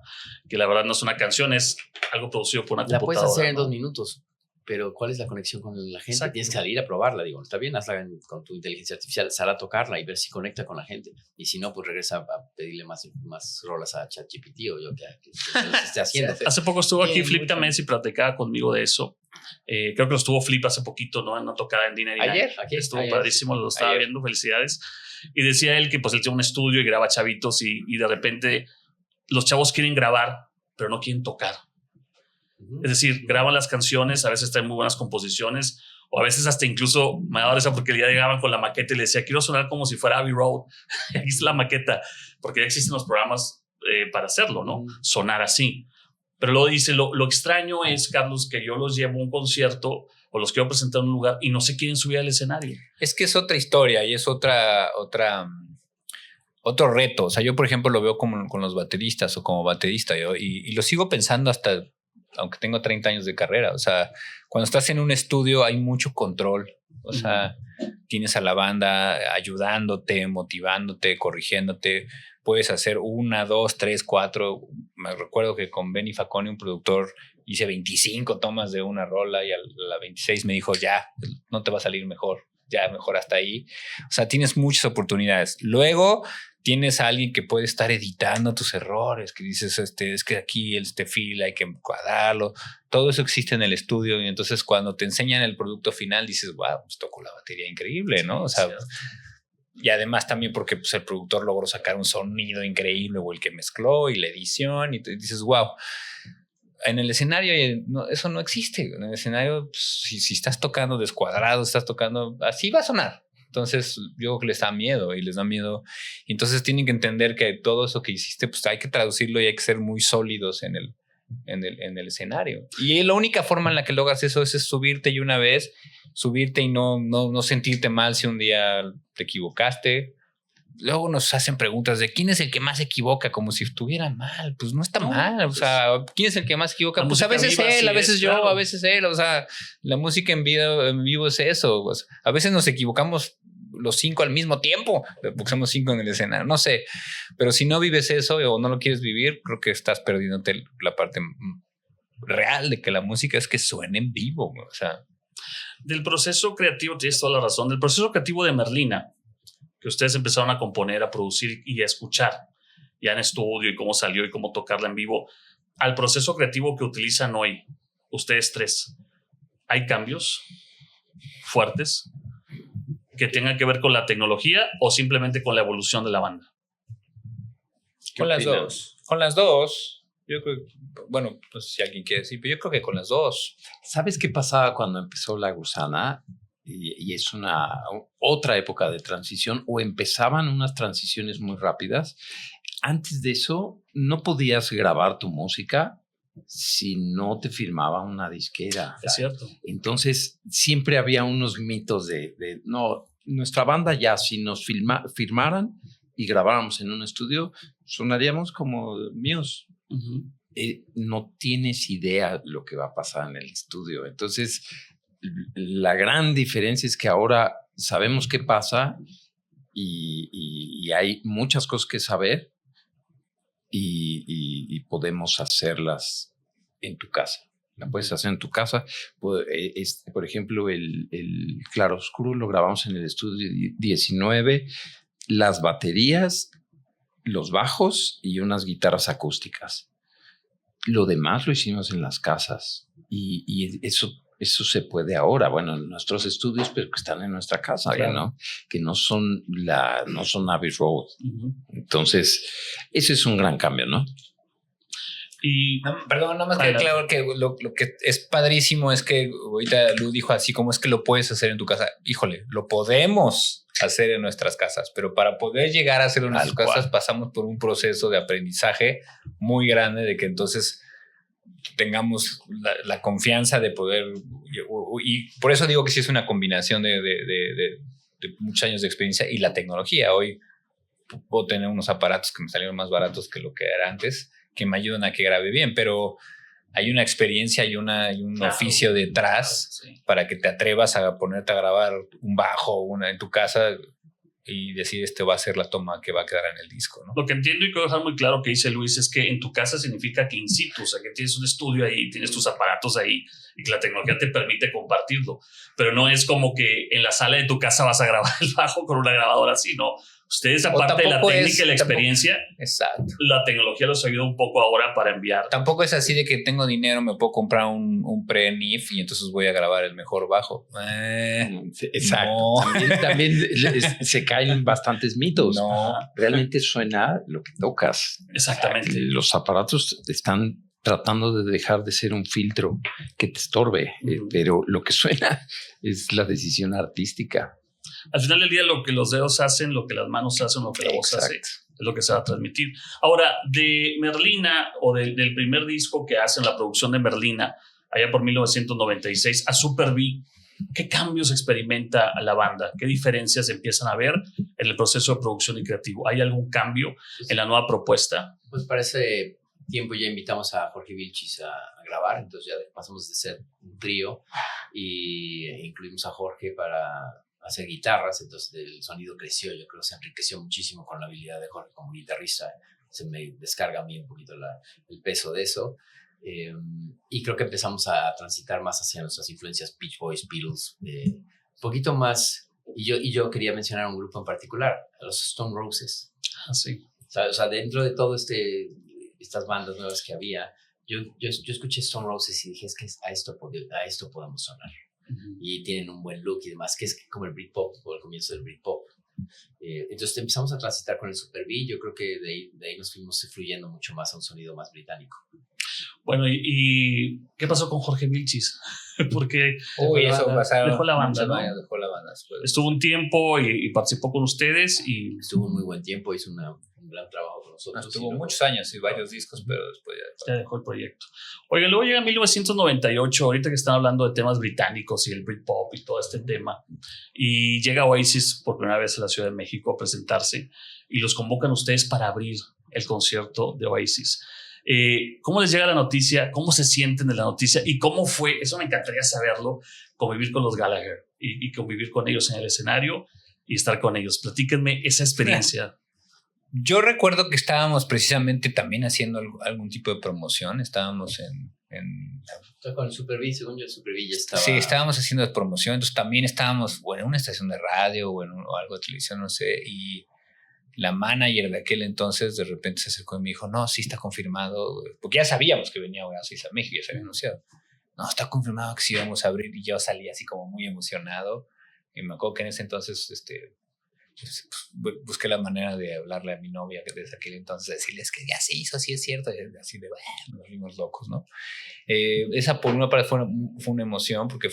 Que la verdad no es una canción, es algo producido por una computadora. La puedes hacer en ¿no? 2 minutos. Pero ¿cuál es la conexión con la gente? Exacto. Tienes que salir a probarla. Digo, está bien, hazla con tu inteligencia artificial, sal a tocarla y ver si conecta con la gente. Y si no, pues regresa a pedirle más rolas a ChatGPT o yo que se los esté haciendo. Hace poco estuvo aquí Flip también y platicaba conmigo de eso. Creo que estuvo Flip hace poquito, ¿no? En una tocada en Dinner. Ayer. Estuvo padrísimo, lo estaba viendo, felicidades. Y decía él que pues él tiene un estudio y graba chavitos y de repente los chavos quieren grabar, pero no quieren tocar. Es decir, graban las canciones, a veces traen muy buenas composiciones, o a veces hasta incluso me ha dado esa porque ya llegaban con la maqueta y le decía, quiero sonar como si fuera Abbey Road. Aquí está la maqueta, porque ya existen los programas para hacerlo, ¿no? Sonar así. Pero luego dice, lo extraño es, Carlos, que yo los llevo a un concierto o los quiero presentar en un lugar y no se quieren subir al escenario. Es que es otra historia y es otro reto. O sea, yo, por ejemplo, lo veo como con los bateristas o como baterista y lo sigo pensando hasta... aunque tengo 30 años de carrera, o sea, cuando estás en un estudio hay mucho control, o sea, tienes a la banda ayudándote, motivándote, corrigiéndote, puedes hacer 1, 2, 3, 4, me recuerdo que con Benny Facone, un productor, hice 25 tomas de una rola y a la 26 me dijo, ya, no te va a salir mejor, ya mejor hasta ahí, o sea, tienes muchas oportunidades. Luego tienes a alguien que puede estar editando tus errores, que dices, es que aquí este feel hay que encuadrarlo. Todo eso existe en el estudio y entonces cuando te enseñan el producto final dices, wow, pues tocó la batería increíble, ¿no? O sea, Y además también porque pues, el productor logró sacar un sonido increíble, o el que mezcló y la edición, y te dices, wow. En el escenario eso no existe. En el escenario, pues, si estás tocando descuadrado, estás tocando, así va a sonar. Entonces yo creo que les da miedo y les da miedo. Entonces tienen que entender que todo eso que hiciste, pues hay que traducirlo y hay que ser muy sólidos en el escenario. Y la única forma en la que logras eso es subirte y una vez, subirte y no sentirte mal si un día te equivocaste. Luego nos hacen preguntas de quién es el que más se equivoca, como si estuviera mal. Pues no está mal. O sea, ¿quién es el que más se equivoca? Pues a veces él, a veces yo, claro. A veces él. O sea, la música en vivo es eso. O sea, a veces nos equivocamos los 5 al mismo tiempo, porque somos 5 en el escenario. No sé. Pero si no vives eso o no lo quieres vivir, creo que estás perdiéndote la parte real de que la música es que suene en vivo. O sea, del proceso creativo, tienes toda la razón. Del proceso creativo de Merlina, que ustedes empezaron a componer, a producir y a escuchar ya en estudio y cómo salió y cómo tocarla en vivo, al proceso creativo que utilizan hoy, ustedes tres, ¿hay cambios fuertes que tengan que ver con la tecnología o simplemente con la evolución de la banda? Con las dos. Con las dos. Yo creo, bueno, no sé si alguien quiere decir, pero yo creo que con las dos. ¿Sabes qué pasaba cuando empezó La Gusana? Y es otra época de transición, o empezaban unas transiciones muy rápidas. Antes de eso, no podías grabar tu música si no te firmaba una disquera. Es cierto. Entonces, siempre había unos mitos de no, nuestra banda ya, si nos firmaran y grabáramos en un estudio, sonaríamos como míos. Uh-huh. No tienes idea lo que va a pasar en el estudio. Entonces, la gran diferencia es que ahora sabemos qué pasa y hay muchas cosas que saber y podemos hacerlas en tu casa. La puedes hacer en tu casa. Por ejemplo, el Claroscuro lo grabamos en el estudio 19, las baterías, los bajos y unas guitarras acústicas. Lo demás lo hicimos en las casas y eso se puede ahora, bueno, en nuestros estudios, pero que están en nuestra casa, claro. ¿No? Que no son Abbey Road. Uh-huh. Entonces, ese es un gran cambio, ¿no? Y perdón, nada más que claro que lo que es padrísimo es que ahorita Lu dijo así como es que lo puedes hacer en tu casa. Híjole, lo podemos hacer en nuestras casas, pero para poder llegar a hacerlo en nuestras casas pasamos por un proceso de aprendizaje muy grande de que entonces tengamos la confianza de poder, y por eso digo que sí es una combinación de muchos años de experiencia y la tecnología. Hoy puedo tener unos aparatos que me salieron más baratos que lo que era antes, que me ayudan a que grabe bien, pero hay una experiencia y un oficio detrás para que te atrevas a ponerte a grabar un bajo en tu casa y decir este va a ser la toma que va a quedar en el disco, ¿no? Lo que entiendo y quiero dejar muy claro que dice Luis es que en tu casa significa que in situ, o sea, que tienes un estudio ahí, tienes tus aparatos ahí y que la tecnología te permite compartirlo, pero no es como que en la sala de tu casa vas a grabar el bajo con una grabadora así, ¿no? Ustedes, aparte de la técnica y la experiencia, exacto, la tecnología los ayuda un poco ahora para enviar. Tampoco es así de que tengo dinero, me puedo comprar un pre-NIF y entonces voy a grabar el mejor bajo. Exacto. No. También se caen bastantes mitos. No. Realmente suena lo que tocas. Exactamente. Los aparatos están tratando de dejar de ser un filtro que te estorbe, pero lo que suena es la decisión artística. Al final del día, lo que los dedos hacen, lo que las manos hacen, lo que la voz hace, es lo que se va a transmitir. Ahora, de Merlina o del primer disco que hacen, la producción de Merlina, allá por 1996, a Super B, ¿qué cambios experimenta la banda? ¿Qué diferencias empiezan a ver en el proceso de producción y creativo? ¿Hay algún cambio en la nueva propuesta? Pues para ese tiempo ya invitamos a Jorge Vilchis a grabar, entonces ya pasamos de ser un trío y incluimos a Jorge para hacer guitarras, entonces el sonido creció, yo creo que se enriqueció muchísimo con la habilidad de Jorge como guitarrista, se me descarga a mí un poquito el peso de eso, y creo que empezamos a transitar más hacia nuestras influencias Beach Boys, Beatles, un poquito más, y yo quería mencionar un grupo en particular, los Stone Roses. Ah, sí. O sea, dentro de todo estas bandas nuevas que había, yo escuché Stone Roses y dije, es que a esto podemos sonar. Uh-huh. Y tienen un buen look y demás, que es como el Britpop o el comienzo del Britpop. Entonces empezamos a transitar con el Super B. Yo creo que de ahí nos fuimos fluyendo mucho más a un sonido más británico. Bueno, ¿y qué pasó con Jorge Vilchis? Porque eso pasaron. dejó la banda, ¿no? Dejó la banda. Estuvo un tiempo y participó con ustedes. Y estuvo un muy buen tiempo, hizo un gran trabajo con nosotros. Estuvo muchos años y varios discos, pero después ya dejó el proyecto. Oigan, luego llega 1998, ahorita que están hablando de temas británicos y el Britpop y todo este tema, y llega Oasis por primera vez a la Ciudad de México a presentarse y los convocan ustedes para abrir el concierto de Oasis. ¿Cómo les llega la noticia? ¿Cómo se sienten de la noticia? ¿Y cómo fue? Eso me encantaría saberlo, convivir con los Gallagher y convivir con ellos en el escenario y estar con ellos. Platíquenme esa experiencia. Yo recuerdo que estábamos precisamente también haciendo algún tipo de promoción. Estábamos con el Super B, según yo, el Super B ya estaba. Sí, estábamos haciendo de promoción. Entonces también estábamos en una estación de radio o algo de televisión, no sé. Y la manager de aquel entonces de repente se acercó y me dijo, no, sí está confirmado, porque ya sabíamos que venía Oasis a México, ya se había anunciado. No, está confirmado que sí íbamos a abrir, y yo salí así como muy emocionado, y me acuerdo que en ese entonces busqué la manera de hablarle a mi novia que desde aquel entonces, decirles que ya se hizo, sí es cierto, y así de, bueno, nos vimos locos, ¿no? Esa por una parte fue una emoción, porque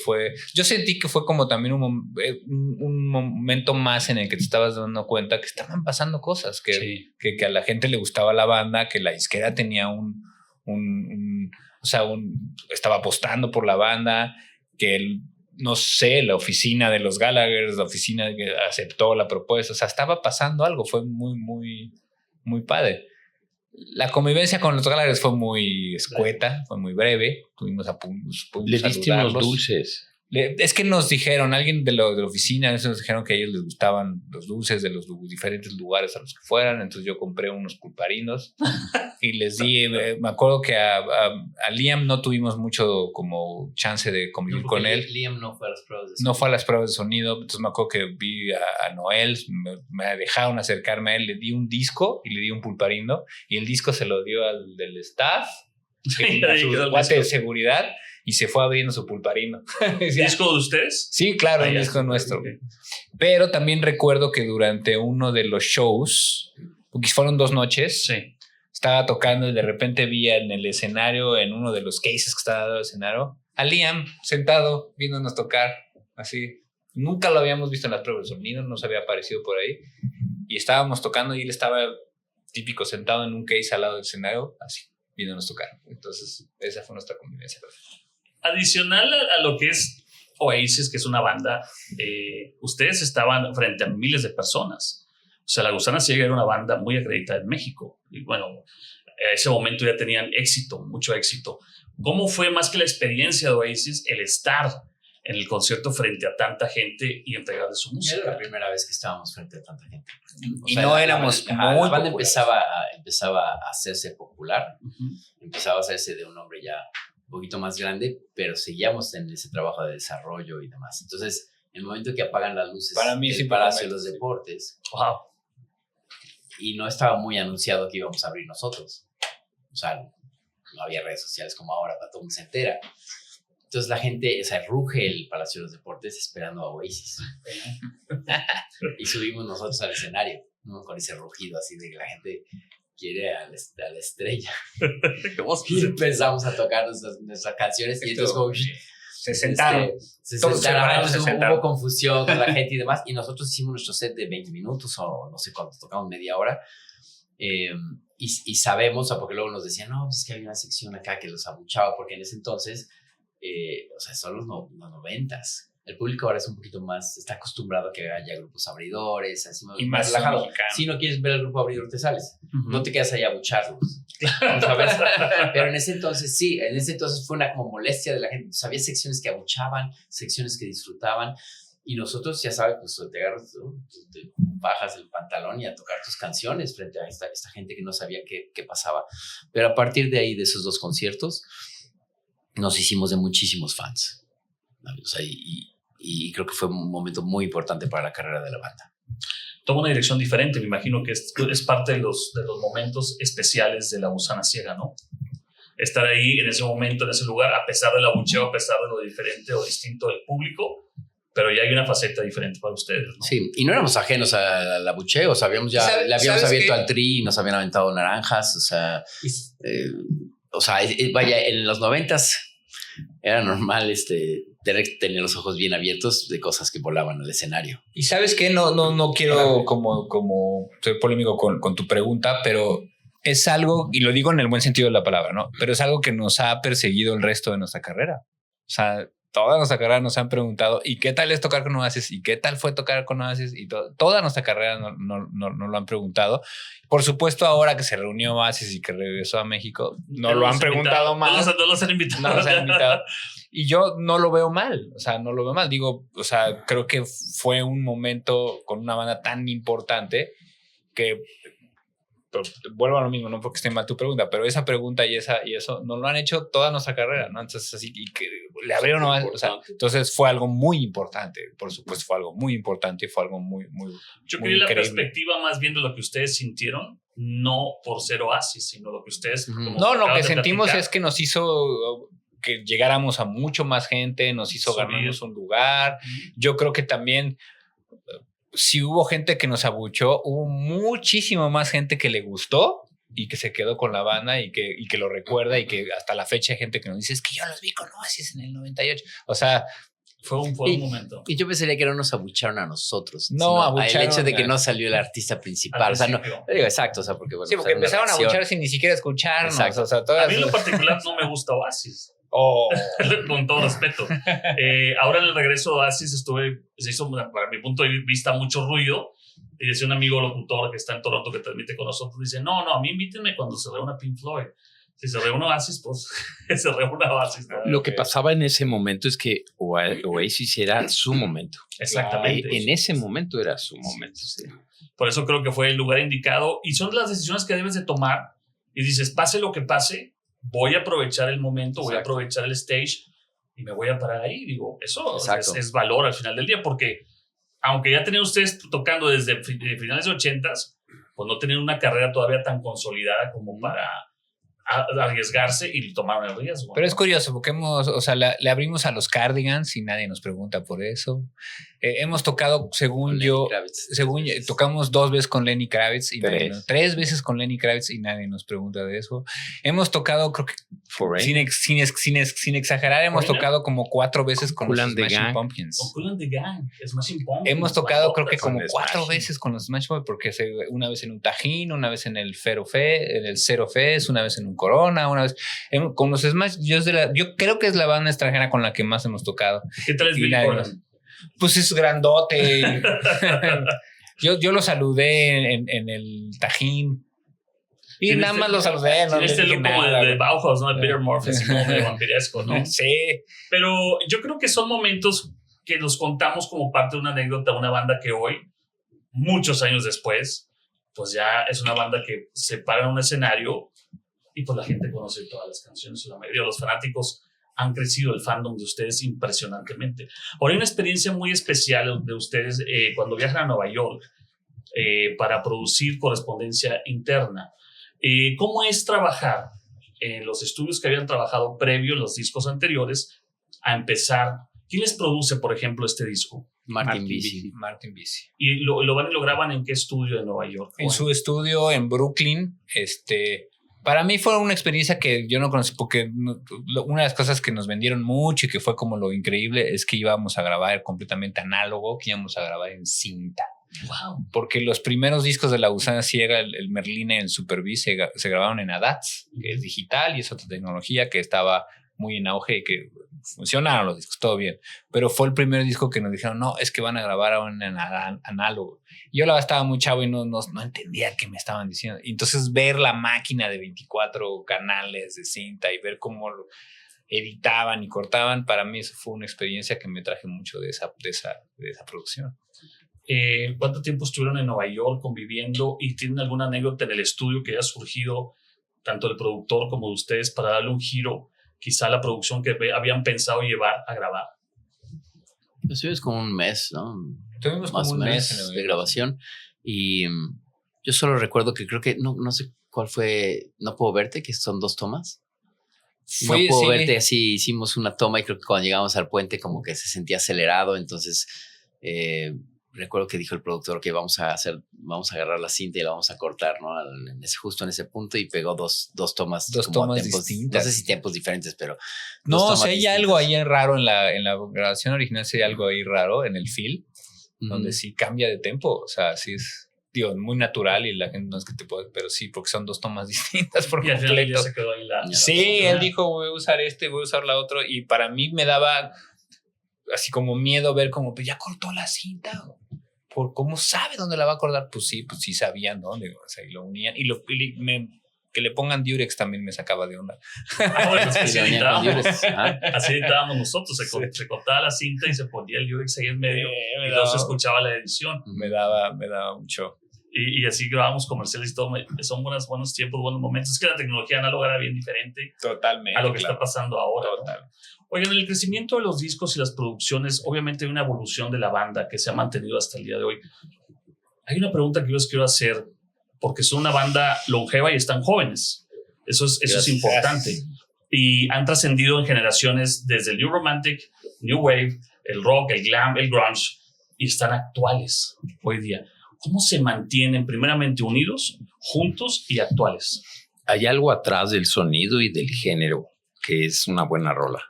yo sentí que fue como también un momento más en el que te estabas dando cuenta que estaban pasando cosas, que a la gente le gustaba la banda, que la disquera tenía estaba apostando por la banda, que no sé, la oficina de los Gallagher, la oficina que aceptó la propuesta, o sea, estaba pasando algo, fue muy, muy, muy padre. La convivencia con los Gallagher fue muy escueta, fue muy breve, tuvimos Les diste unos dulces. Es que nos dijeron, alguien de la oficina, nos dijeron que a ellos les gustaban los dulces de los diferentes lugares a los que fueran, entonces yo compré unos pulparinos y les di, me acuerdo que a Liam no tuvimos mucho como chance de convivir con él. Liam no fue a las pruebas de sonido. No fue a las pruebas de sonido, entonces me acuerdo que vi a Noel, me dejaron acercarme a él, le di un disco y le di un pulparino, y el disco se lo dio al del staff, a su guante de seguridad, y se fue abriendo su pulparino. ¿Disco de ustedes? Sí, claro, un disco nuestro. Okay. Pero también recuerdo que durante uno de los shows, porque fueron 2 noches, sí, estaba tocando y de repente vi en el escenario, en uno de los cases que estaba dando el escenario, a Liam sentado viéndonos tocar, así. Nunca lo habíamos visto en las pruebas de sonido, no se había aparecido por ahí. Y estábamos tocando y él estaba típico sentado en un case al lado del escenario, así, viéndonos tocar. Entonces, esa fue nuestra convivencia. Adicional a lo que es Oasis, que es una banda, ustedes estaban frente a miles de personas. O sea, La Gusana Ciega era una banda muy acreditada en México. Y bueno, a ese momento ya tenían éxito, mucho éxito. ¿Cómo fue más que la experiencia de Oasis el estar en el concierto frente a tanta gente y entregarle su música? Era la primera vez que estábamos frente a tanta gente. Y no éramos muy populares. La banda empezaba a hacerse popular, empezaba a hacerse de un hombre ya un poquito más grande, pero seguíamos en ese trabajo de desarrollo y demás. Entonces, en el momento que apagan las luces del Palacio de los Deportes, wow, y no estaba muy anunciado que íbamos a abrir nosotros. O sea, no había redes sociales como ahora, para todo el mundo se entera. Entonces la gente, ruge el Palacio de los Deportes esperando a Oasis. Y subimos nosotros al escenario, ¿no? Con ese rugido así de que la gente quiere a la estrella. Y empezamos a tocar nuestras canciones y entonces como, se sentaron. Hubo confusión con la gente y demás, y nosotros hicimos nuestro set de 20 minutos o no sé cuánto, tocamos media hora, y sabemos, porque luego nos decían, no, es que hay una sección acá que los abuchaba, porque en ese entonces, son los 90s. El público ahora es un poquito más, está acostumbrado a que haya grupos abridores, así y más relajado. Si no quieres ver al grupo abridor, te sales. No te quedas ahí a abucharlos. ¿Sabes? Pero en ese entonces sí, fue una como molestia de la gente. Entonces, había secciones que abuchaban, secciones que disfrutaban. Y nosotros, ya sabes, pues te agarras, te bajas el pantalón y a tocar tus canciones frente a esta gente que no sabía qué pasaba. Pero a partir de ahí, de esos 2 conciertos, nos hicimos de muchísimos fans. O sea, y creo que fue un momento muy importante para la carrera de la banda. Toma una dirección diferente, me imagino que es parte de los momentos especiales de La Gusana Ciega, ¿no? Estar ahí en ese momento, en ese lugar, a pesar del abucheo, a pesar de lo diferente o distinto del público, pero ya hay una faceta diferente para ustedes, ¿no? Sí, y no éramos ajenos al abucheo, o sea, le habíamos abierto al tri y nos habían aventado naranjas, o sea, vaya, en los 90s era normal tener los ojos bien abiertos de cosas que volaban al escenario. Y ¿sabes qué? No quiero como ser polémico con tu pregunta, pero es algo, y lo digo en el buen sentido de la palabra, ¿no? Pero es algo que nos ha perseguido el resto de nuestra carrera. O sea, toda nuestra carrera nos han preguntado, ¿y qué tal es tocar con Oasis? ¿Y qué tal fue tocar con Oasis? Y toda nuestra carrera no lo han preguntado. Por supuesto, ahora que se reunió Oasis y que regresó a México, no lo han preguntado más. No los han invitado. No los han invitado. Y yo no lo veo mal. O sea, no lo veo mal. Digo, o sea, creo que fue un momento con una banda tan importante que... Vuelvo a lo mismo, no porque esté mal tu pregunta, pero esa pregunta y eso nos lo han hecho toda nuestra carrera, ¿no? Entonces, así y que le abrieron, o sea, entonces fue algo muy importante, por supuesto, fue algo muy importante y fue algo muy Yo muy quería la increíble. perspectiva más bien de lo que ustedes sintieron, no por ser Oasis, sino lo que ustedes... No, lo que sentimos es que nos hizo que llegáramos a mucho más gente, nos hizo ganarnos un lugar. Yo creo que también... Si hubo gente que nos abuchó, hubo muchísimo más gente que le gustó y que se quedó con la banda y que lo recuerda y que hasta la fecha hay gente que nos dice, es que yo los vi con Oasis en el 98. O sea, fue un momento. Y yo pensaría que no nos abucharon a nosotros. No, abucharon. El hecho de que no salió el artista principal. O sea, no, digo, exacto, o sea, porque... Bueno, sí, porque empezaron a abuchar sin ni siquiera escucharnos. Exacto. O sea, a mí en lo particular no me gusta Oasis. Con todo respeto. Ahora en el regreso de Oasis se hizo, para mi punto de vista, mucho ruido. Y decía un amigo locutor que está en Toronto que transmite con nosotros, dice, no, a mí invítenme cuando se reúna Pink Floyd. Si se reúne Oasis, pues se reúna Oasis, ¿no? Lo que pasaba en ese momento es que Oasis era su momento. Exactamente. En ese momento era su momento. Sí. Por eso creo que fue el lugar indicado. Y son las decisiones que debes de tomar. Y dices, pase lo que pase, voy a aprovechar el momento, voy a aprovechar el stage y me voy a parar ahí. Digo, eso es valor al final del día, porque aunque ya tenían ustedes tocando desde finales de 80s, pues no tenían una carrera todavía tan consolidada como para arriesgarse y tomaron el riesgo. Pero es curioso porque le abrimos a los Cardigans y nadie nos pregunta por eso. Hemos tocado, tocamos 2 veces con Lenny Kravitz y 3 veces con Lenny Kravitz y nadie nos pregunta de eso. Hemos tocado, creo que sin exagerar, hemos tocado como 4 veces con los Smashing Pumpkins. Con Kool and the Gang, Smashing Pumpkins. Hemos tocado creo que como 4 veces con los Smashing Pumpkins, porque una vez en un Tajín, una vez en el Zero Fest, una vez en un Corona, una vez con los Smash. Yo creo que es la banda extranjera con la que más hemos tocado. ¿Qué tal es Billy Corgan? Pues es grandote. yo lo saludé en el Tajín. Y nada más lo saludé. No este look como de Bauhaus, ¿no? De Peter Murphy, de vampiresco, ¿no? Sí. Pero yo creo que son momentos que los contamos como parte de una anécdota, una banda que hoy, muchos años después, pues ya es una banda que se para en un escenario y pues la gente conoce todas las canciones. La mayoría de los fanáticos han crecido el fandom de ustedes impresionantemente. Ahora hay una experiencia muy especial de ustedes cuando viajan a Nueva York para producir correspondencia interna. ¿Cómo es trabajar en los estudios que habían trabajado previo en los discos anteriores a empezar? ¿Quién les produce, por ejemplo, este disco? Martin Bisi. ¿Y lo van y lo graban en qué estudio de Nueva York? En su estudio en Brooklyn. Para mí fue una experiencia que yo no conocí, porque una de las cosas que nos vendieron mucho y que fue como lo increíble es que íbamos a grabar completamente análogo, que íbamos a grabar en cinta. Wow. Porque los primeros discos de La Gusana Ciega, el Merlina y el Super B, se grabaron en ADATS, que es digital y es otra tecnología que estaba muy en auge y que funcionaron los discos, todo bien. Pero fue el primer disco que nos dijeron, no, es que van a grabar ahora en análogo. Yo la verdad estaba muy chavo y no entendía qué me estaban diciendo. Y entonces ver la máquina de 24 canales de cinta y ver cómo lo editaban y cortaban, para mí eso fue una experiencia que me traje mucho de esa producción. ¿Cuánto tiempo estuvieron en Nueva York conviviendo y tienen alguna anécdota en el estudio que haya surgido tanto del productor como de ustedes para darle un giro quizá a la producción que habían pensado llevar a grabar? Pues es como un mes, ¿no? Tuvimos como un mes de grabación y yo solo recuerdo que creo que no sé cuál fue No Puedo Verte, que son 2 tomas. No puedo verte así. Hicimos una toma y creo que cuando llegamos al puente como que se sentía acelerado. Entonces recuerdo que dijo el productor que vamos a agarrar la cinta y la vamos a cortar, ¿no? Justo en ese punto, y pegó dos tomas. Dos tomas distintas. No sé si tiempos diferentes, pero... No, si hay algo ahí raro en la grabación original, si hay algo ahí raro en el film, donde sí cambia de tempo. O sea, sí es... Digo, muy natural y la gente no es que te puede, pero sí, porque son dos tomas distintas por y completo. Y se quedó ahí sí, él dijo, voy a usar voy a usar la otra, y para mí me daba así como miedo ver como, pues ya cortó la cinta, por cómo sabe dónde la va a cortar. Pues sí sabían dónde, o sea, y lo unían, que le pongan Durex también me sacaba de onda. Bueno, así editábamos nosotros, se cortaba la cinta y se ponía el Durex ahí en medio y no se escuchaba la edición. Me daba mucho. Y así grabamos comerciales y todo. Son buenos tiempos, buenos momentos. Es que la tecnología análoga era bien diferente totalmente a lo que está pasando ahora. Total. ¿No? Oigan, el crecimiento de los discos y las producciones, obviamente hay una evolución de la banda que se ha mantenido hasta el día de hoy. Hay una pregunta que yo les quiero hacer, porque son una banda longeva y están jóvenes. Eso es importante. Y han trascendido en generaciones desde el New Romantic, New Wave, el rock, el glam, el grunge, y están actuales hoy día. ¿Cómo se mantienen primeramente unidos, juntos y actuales? Hay algo atrás del sonido y del género que es una buena rola.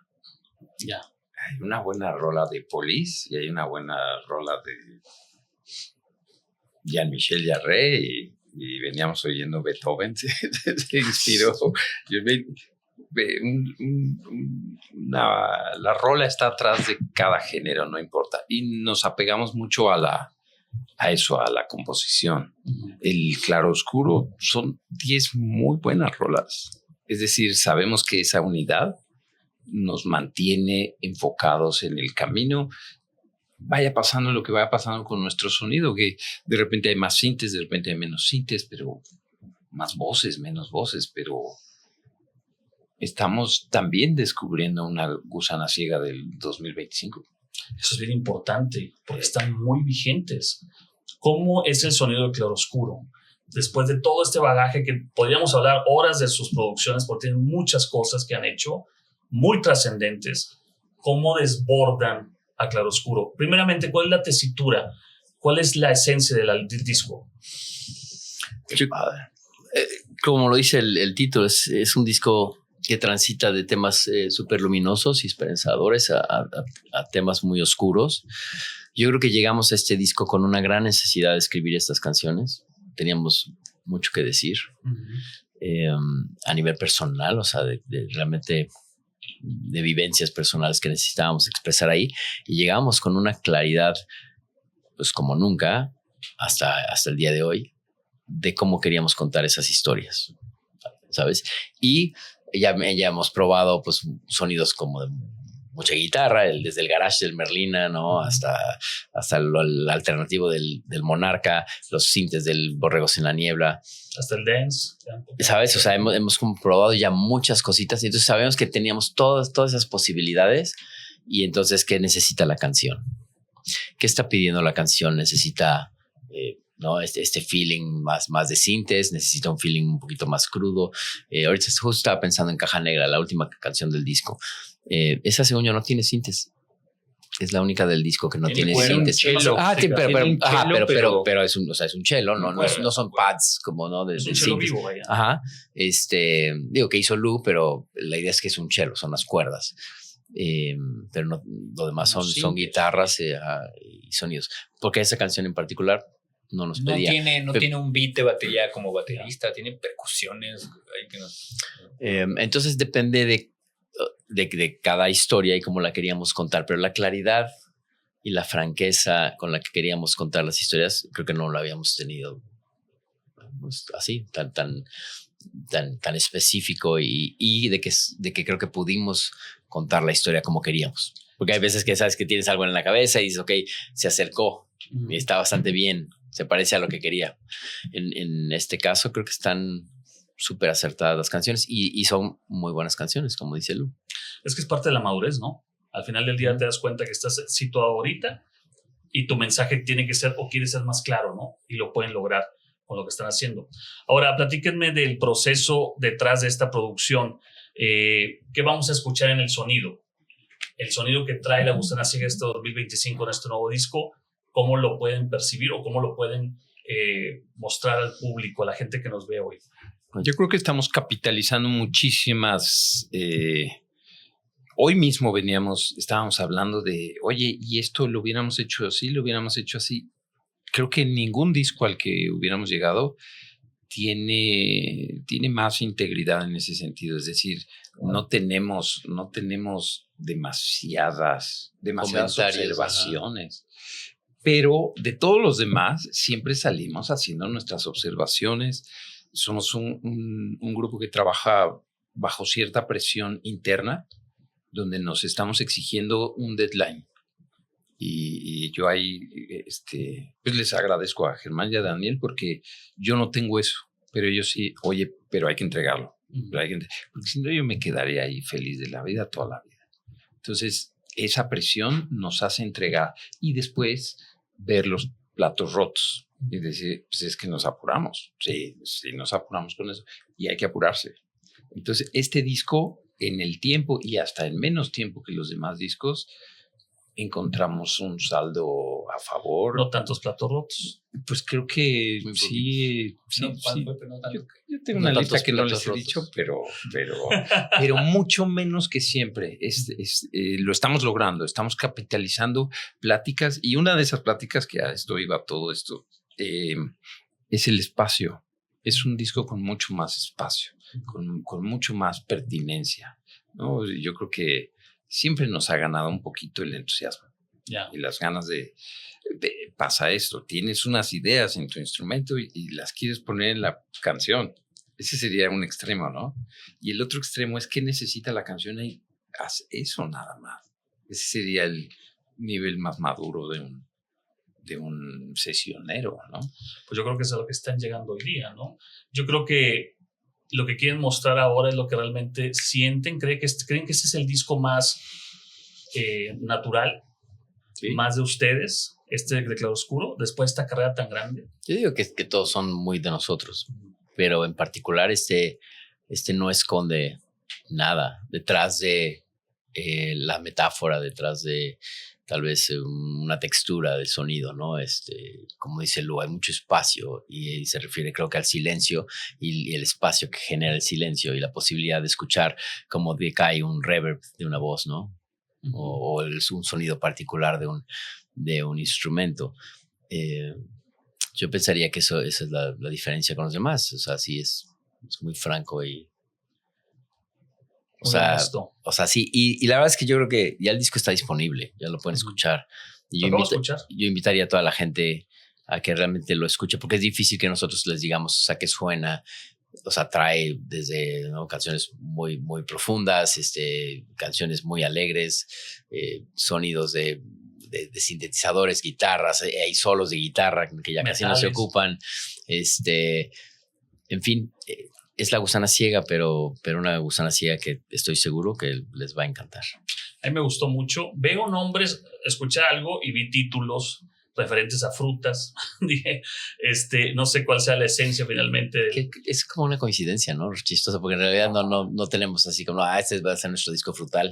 Ya. Hay una buena rola de Police y hay una buena rola de Jean-Michel Jarre y veníamos oyendo Beethoven, se inspiró. La rola está atrás de cada género, no importa. Y nos apegamos mucho a la composición. El claroscuro son 10 muy buenas rolas. Es decir, sabemos que esa unidad nos mantiene enfocados en el camino. Vaya pasando lo que vaya pasando con nuestro sonido, que de repente hay más sintes, de repente hay menos sintes, pero más voces, menos voces, pero estamos también descubriendo una gusana ciega del 2025. Eso es bien importante, porque están muy vigentes. ¿Cómo es el sonido de Claroscuro? Después de todo este bagaje que podríamos hablar horas de sus producciones, porque tienen muchas cosas que han hecho, muy trascendentes. ¿Cómo desbordan a Claroscuro? Primeramente, ¿cuál es la tesitura? ¿Cuál es la esencia del disco? Como lo dice el título, es un disco que transita de temas súper luminosos y esperanzadores a temas muy oscuros. Yo creo que llegamos a este disco con una gran necesidad de escribir estas canciones. Teníamos mucho que decir a nivel personal, o sea, de realmente de vivencias personales que necesitábamos expresar ahí, y llegamos con una claridad, pues como nunca, hasta el día de hoy, de cómo queríamos contar esas historias, ¿sabes? Y ya hemos probado pues sonidos como de mucha guitarra, desde el garage del Merlina, ¿no? Hasta el alternativo del Monarca, los sintes del Borregos en la Niebla. Hasta el dance. ¿Sabes? O sea, hemos comprobado ya muchas cositas y entonces sabemos que teníamos todas esas posibilidades. Y entonces, ¿qué necesita la canción? ¿Qué está pidiendo la canción? Necesita... ¿no? Este feeling más de sintes, necesita un feeling un poquito más crudo. Ahorita justo estaba pensando en Caja Negra, la última canción del disco. Esa, según yo, no tiene sintes. Es la única del disco que no tiene sintes. Pero es un, o sea, es un cello, no son pads como, ¿no? Es un cello vivo, vaya. Ajá. Digo que hizo Lou, pero la idea es que es un cello, son las cuerdas. Pero no, lo demás son guitarras y sonidos. Porque esa canción en particular no nos pedía. No tiene un beat de batería como baterista, tiene percusiones. Entonces depende de cada historia y cómo la queríamos contar, pero la claridad y la franqueza con la que queríamos contar las historias creo que no lo habíamos tenido así, tan específico y de que creo que pudimos contar la historia como queríamos. Porque hay veces que sabes que tienes algo en la cabeza y dices, ok, se acercó y está bastante bien, se parece a lo que quería. En este caso creo que están súper acertadas las canciones y son muy buenas canciones, como dice Lu. Es que es parte de la madurez, ¿no? Al final del día te das cuenta que estás situado ahorita y tu mensaje tiene que ser o quiere ser más claro, ¿no? Y lo pueden lograr con lo que están haciendo. Ahora, platíquenme del proceso detrás de esta producción. ¿Qué vamos a escuchar en el sonido? El sonido que trae La Gusana Ciega este 2025 en este nuevo disco, ¿cómo lo pueden percibir o cómo lo pueden mostrar al público, a la gente que nos ve hoy? Yo creo que estamos capitalizando muchísimas... hoy mismo estábamos hablando de, oye, y esto lo hubiéramos hecho así, lo hubiéramos hecho así. Creo que ningún disco al que hubiéramos llegado tiene más integridad en ese sentido. Es decir, no tenemos demasiadas observaciones. Pero de todos los demás, siempre salimos haciendo nuestras observaciones. Somos un grupo que trabaja bajo cierta presión interna, donde nos estamos exigiendo un deadline. Y yo ahí pues les agradezco a Germán y a Daniel porque yo no tengo eso, pero ellos sí, oye, pero hay que entregarlo. Porque si no yo me quedaría ahí feliz de la vida toda la vida. Entonces, esa presión nos hace entregar y después ver los platos rotos y decir, pues es que nos apuramos. Sí, nos apuramos con eso y hay que apurarse. Entonces, este disco, en el tiempo y hasta en menos tiempo que los demás discos, encontramos un saldo a favor. No tantos platos rotos. Pues creo que sí. Yo tengo una lista que no les he dicho, pero mucho menos que siempre. Lo estamos logrando, estamos capitalizando pláticas y una de esas pláticas que a esto iba todo esto es el espacio. Es un disco con mucho más espacio, con mucho más pertinencia, ¿no? Yo creo que siempre nos ha ganado un poquito el entusiasmo y las ganas de pasa esto, tienes unas ideas en tu instrumento y las quieres poner en la canción. Ese sería un extremo, ¿no? Y el otro extremo es que necesita la canción y haz eso nada más. Ese sería el nivel más maduro de un sesionero, ¿no? Pues yo creo que es a lo que están llegando hoy día, ¿no? Yo creo que lo que quieren mostrar ahora es lo que realmente sienten. ¿Creen que este es el disco más natural, sí, más de ustedes, de Claroscuro, después de esta carrera tan grande? Yo digo que todos son muy de nosotros, pero en particular este no esconde nada detrás de la metáfora, detrás de tal vez una textura del sonido, ¿no? Como dice Lu, hay mucho espacio y se refiere creo que al silencio y el espacio que genera el silencio y la posibilidad de escuchar como decae un reverb de una voz, ¿no? O un sonido particular de un instrumento. Yo pensaría que esa es la diferencia con los demás. O sea, sí es muy franco y... O sea, sí, y la verdad es que yo creo que ya el disco está disponible, ya lo pueden escuchar. Y yo invitaría a toda la gente a que realmente lo escuche, porque es difícil que nosotros les digamos, o sea, que suena, o sea, trae desde, ¿no?, canciones muy, muy profundas, canciones muy alegres, sonidos de sintetizadores, guitarras, hay solos de guitarra que ya casi no se ocupan, en fin... Es La Gusana Ciega, pero una Gusana Ciega que estoy seguro que les va a encantar. A mí me gustó mucho. Veo nombres, escuché algo y vi títulos referentes a frutas. Dije, no sé cuál sea la esencia finalmente. Es como una coincidencia, ¿no? Chistoso, porque en realidad no tenemos así como, este va a ser nuestro disco frutal.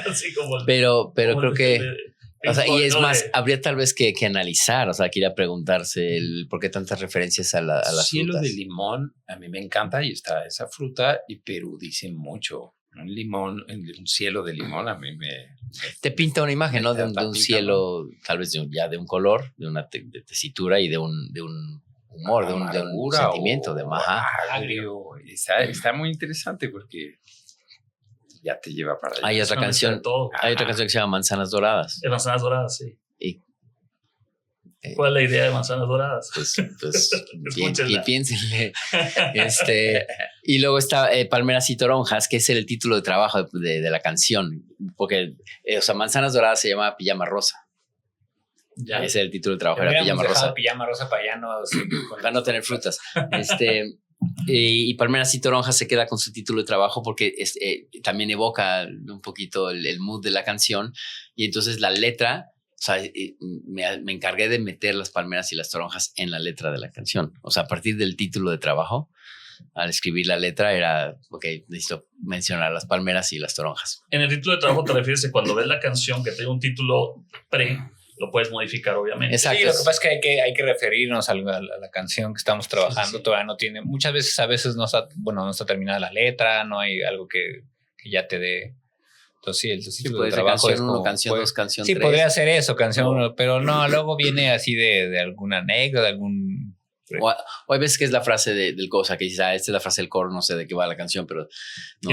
Así como pero creo que... O sea, y es más, habría tal vez que analizar, o sea, que ir a preguntarse por qué tantas referencias a las cielo frutas. De limón, a mí me encanta y está esa fruta, y Perú dice mucho. Un cielo de limón a mí me... Te pinta una imagen, ¿no? De un cielo, ¿no? Tal vez ya de un color, de una tesitura y de un humor, de un sentimiento, de agrio. Está muy interesante porque... ya te lleva para allá. Hay otra canción que se llama Manzanas Doradas. De Manzanas Doradas, sí. ¿Cuál es la idea de Manzanas Doradas? Pues piénsenle. Y luego está Palmeras y Toronjas, que es el título de trabajo de la canción. Porque, o sea, Manzanas Doradas se llama Pijama Rosa. Ya. Ese es el título de trabajo de la Pijama Rosa. Pijama Rosa para ya para no tener frutas. Y Palmeras y Toronjas se queda con su título de trabajo porque también evoca un poquito el mood de la canción. Y entonces la letra, o sea, me encargué de meter las palmeras y las toronjas en la letra de la canción. O sea, a partir del título de trabajo, al escribir la letra era, ok, necesito mencionar las palmeras y las toronjas. En el título de trabajo te refieres a cuando ves la canción que tiene un título pre, lo puedes modificar, obviamente. Exacto. Sí, lo que pasa es que hay que referirnos a la canción que estamos trabajando. Sí. Todavía no tiene, muchas veces, no está terminada la letra, no hay algo que ya te dé. Entonces, sí, el título de trabajo canción 1, canción 2, canción 3. Sí, podría ser eso, canción 1, pero no, luego viene así de alguna anécdota, de algún... O hay veces que es la frase del cosa que dices, esta es la frase del coro, no sé de qué va la canción, pero no,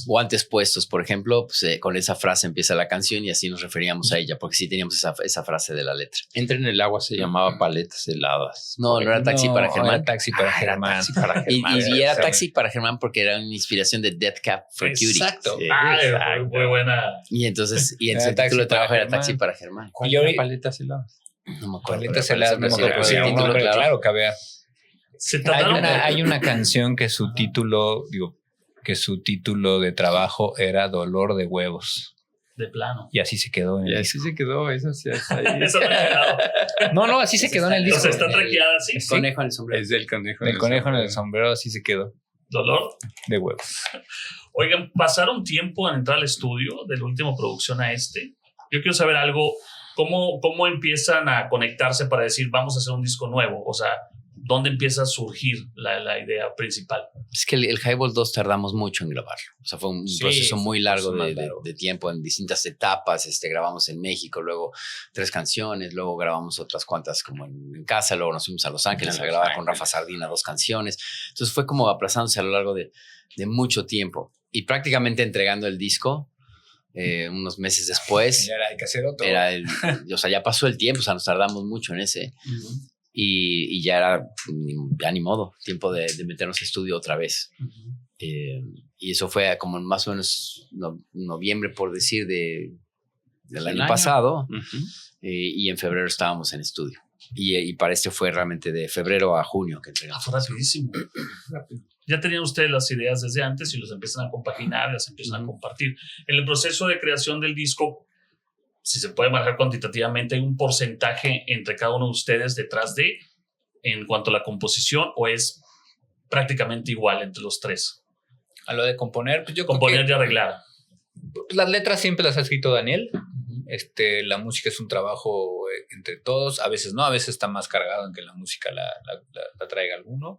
guantes puestos, por ejemplo, pues, con esa frase empieza la canción y así nos referíamos a ella, porque sí teníamos esa frase de la letra. Entra en el agua se llamaba Paletas Heladas. No era Taxi para Germán. Era Taxi para Germán. Y era Taxi para Germán porque era una inspiración de Death Cab for Cutie. Exacto. Sí, muy buena. Y entonces el título de trabajo era Taxi para Germán. ¿Cuál era Paletas Heladas? No me acuerdo. Paletas Heladas, no me acuerdo. Sí, claro que había. Hay una canción que su título de trabajo era Dolor de Huevos. De plano. Y así se quedó. Y así se quedó, eso sí. Eso no ha quedado. No, así se quedó en el disco. Entonces está traqueada así. El conejo en el sombrero. Es del conejo. El conejo en el sombrero, así se quedó. Dolor de huevos. Oigan, pasaron tiempo en entrar al estudio de la última producción a este. Yo quiero saber algo. ¿Cómo empiezan a conectarse para decir vamos a hacer un disco nuevo? O sea, ¿dónde empieza a surgir la idea principal? Es que el Highball 2 tardamos mucho en grabarlo. O sea, fue un proceso muy largo de tiempo, en distintas etapas. Grabamos en México, luego 3 canciones, luego grabamos otras cuantas como en casa, luego nos fuimos a Los Ángeles a grabar con Rafa Sardina 2 canciones. Entonces fue como aplazándose a lo largo de mucho tiempo. Y prácticamente entregando el disco unos meses después. Ya era de que hacer otro. O sea, ya pasó el tiempo, o sea, nos tardamos mucho en ese. Y ya era, ya ni modo, tiempo de meternos a estudio otra vez. Y eso fue como más o menos noviembre, por decir, del año pasado. Y en febrero estábamos en estudio. Y para este fue realmente de febrero a junio que entregamos. Fue rapidísimo. Ya tenían ustedes las ideas desde antes y los empiezan a compaginar, las empiezan a compartir. En el proceso de creación del disco, si se puede manejar cuantitativamente, ¿hay un porcentaje entre cada uno de ustedes detrás de en cuanto a la composición o es prácticamente igual entre los tres? A lo de componer, pues yo componer y arreglar. Las letras siempre las ha escrito Daniel. La música es un trabajo entre todos. A veces no, a veces está más cargado en que la música la traiga alguno.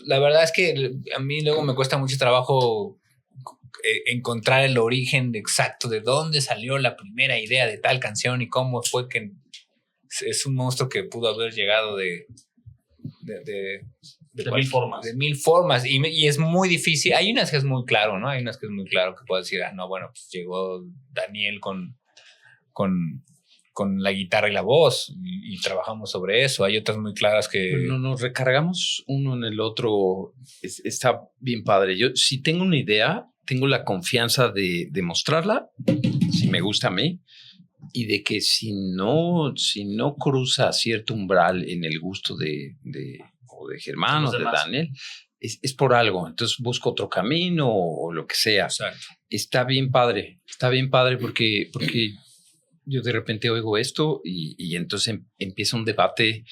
La verdad es que a mí luego me cuesta mucho trabajo encontrar el origen exacto de dónde salió la primera idea de tal canción y cómo fue que es un monstruo que pudo haber llegado de mil formas. De mil formas y es muy difícil. Hay unas que es muy claro, ¿no? Hay unas que es muy claro que puedo decir, pues llegó Daniel con la guitarra y la voz y trabajamos sobre eso. Hay otras muy claras que... Nos recargamos uno en el otro. Está bien padre. Yo si tengo una idea, tengo la confianza de mostrarla, si me gusta a mí, y de que si no cruza cierto umbral en el gusto de Germán o de Daniel, es por algo. Entonces busco otro camino o lo que sea. Exacto. Está bien padre porque yo de repente oigo esto y entonces empieza un debate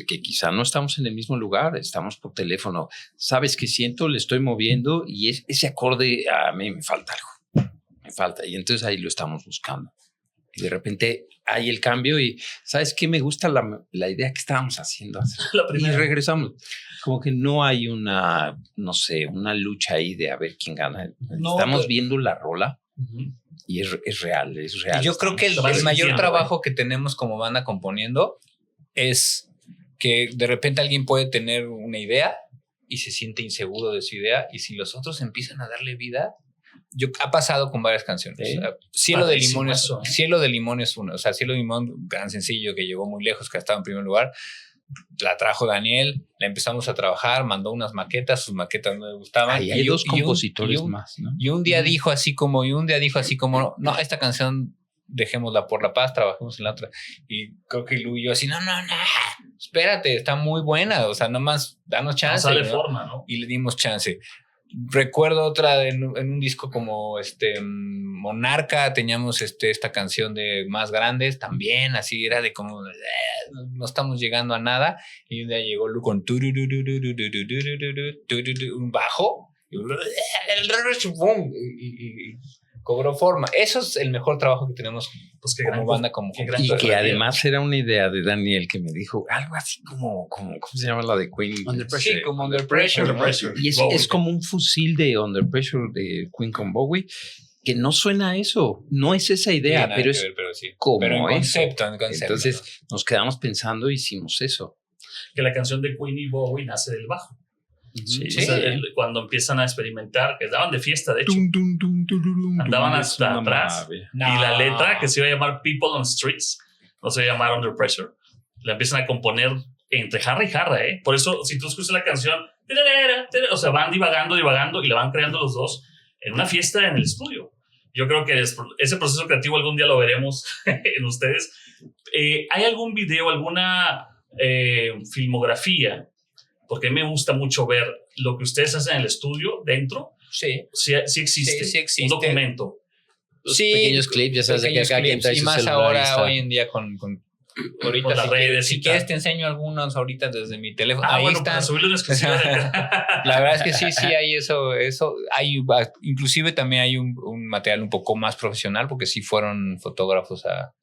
que quizá no estamos en el mismo lugar, estamos por teléfono. ¿Sabes qué siento? Le estoy moviendo y ese acorde a mí me falta algo. Me falta. Y entonces ahí lo estamos buscando. Y de repente hay el cambio y ¿sabes qué? Me gusta la idea que estábamos haciendo. Y regresamos. Como que no hay una lucha ahí de a ver quién gana. Estamos viendo la rola. Y es real. Y yo creo que el mayor trabajo que tenemos como banda componiendo es que de repente alguien puede tener una idea y se siente inseguro de su idea y si los otros empiezan a darle vida, ha pasado con varias canciones. ¿Sí? O sea, Cielo de Limón es uno. O sea, Cielo de Limón, gran sencillo que llegó muy lejos, que ha estado en primer lugar. La trajo Daniel, la empezamos a trabajar, mandó unas maquetas, sus maquetas no le gustaban. Hay dos compositores más, ¿no? Y un día dijo así como, no, esta canción dejémosla por la paz, trabajemos en la otra. Y creo que Lu y yo así, no, espérate, está muy buena, o sea, nomás danos chance. No sale forma, ¿no? Y le dimos chance. recuerdo otra en un disco como Monarca, teníamos esta canción de Más Grandes, también así era de como no estamos llegando a nada, y un día llegó Lu con un bajo y cobró forma. Eso es el mejor trabajo que tenemos pues como banda, como y que además era una idea de Daniel que me dijo algo así como ¿cómo se llama la de Queen? Under Pressure. Sí, como Under Pressure. Y es como un fusil de Under Pressure de Queen con Bowie, que no suena a eso, no es esa idea, pero es sí. como pero en eso. concepto. Entonces nos quedamos pensando y hicimos eso. Que la canción de Queen y Bowie nace del bajo. Sí. O sea, cuando empiezan a experimentar, que estaban de fiesta, de hecho, andaban hasta atrás. No. Y la letra, que se iba a llamar People on Streets, no se iba a llamar Under Pressure, la empiezan a componer entre jarra y jarra, ¿eh? Por eso, si tú escuchas la canción, o sea, van divagando y la van creando los dos en una fiesta en el estudio. Yo creo que ese proceso creativo algún día lo veremos en ustedes. ¿Hay algún video, alguna filmografía? Porque a mí me gusta mucho ver lo que ustedes hacen en el estudio dentro. Sí existe. Sí existe. Un documento. Sí, pequeños clips, ya sabes, que acá quien trae y su más celular ahora, hoy en día, con ahorita, con las redes. Si quieres, te enseño algunos ahorita desde mi teléfono. Ahí bueno, están. para subirle una exclusiva. La verdad es que sí hay eso. Hay, inclusive también hay un material un poco más profesional, porque sí fueron fotógrafos a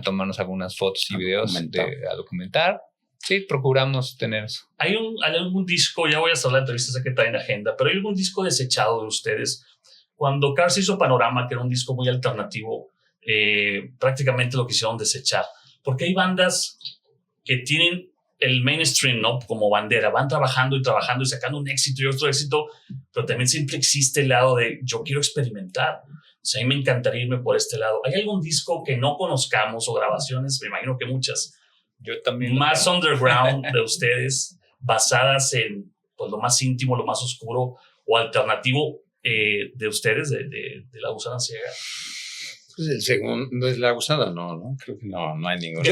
tomarnos algunas fotos y videos a documentar. Sí, procuramos tener eso. ¿Hay algún disco, ya voy a hacer la entrevista, sé que traen agenda, pero hay algún disco desechado de ustedes? Cuando Cars hizo Panorama, que era un disco muy alternativo, prácticamente lo quisieron desechar. Porque hay bandas que tienen el mainstream, ¿no? Como bandera, van trabajando y sacando un éxito y otro éxito, pero también siempre existe el lado de yo quiero experimentar. O sea, a mí me encantaría irme por este lado. ¿Hay algún disco que no conozcamos o grabaciones? Me imagino que muchas. Yo también. Más underground de ustedes, basadas en pues, lo más íntimo, lo más oscuro o alternativo de ustedes, de La Gusana Ciega. Pues el segundo es La Gusana, no, creo que no hay ninguno.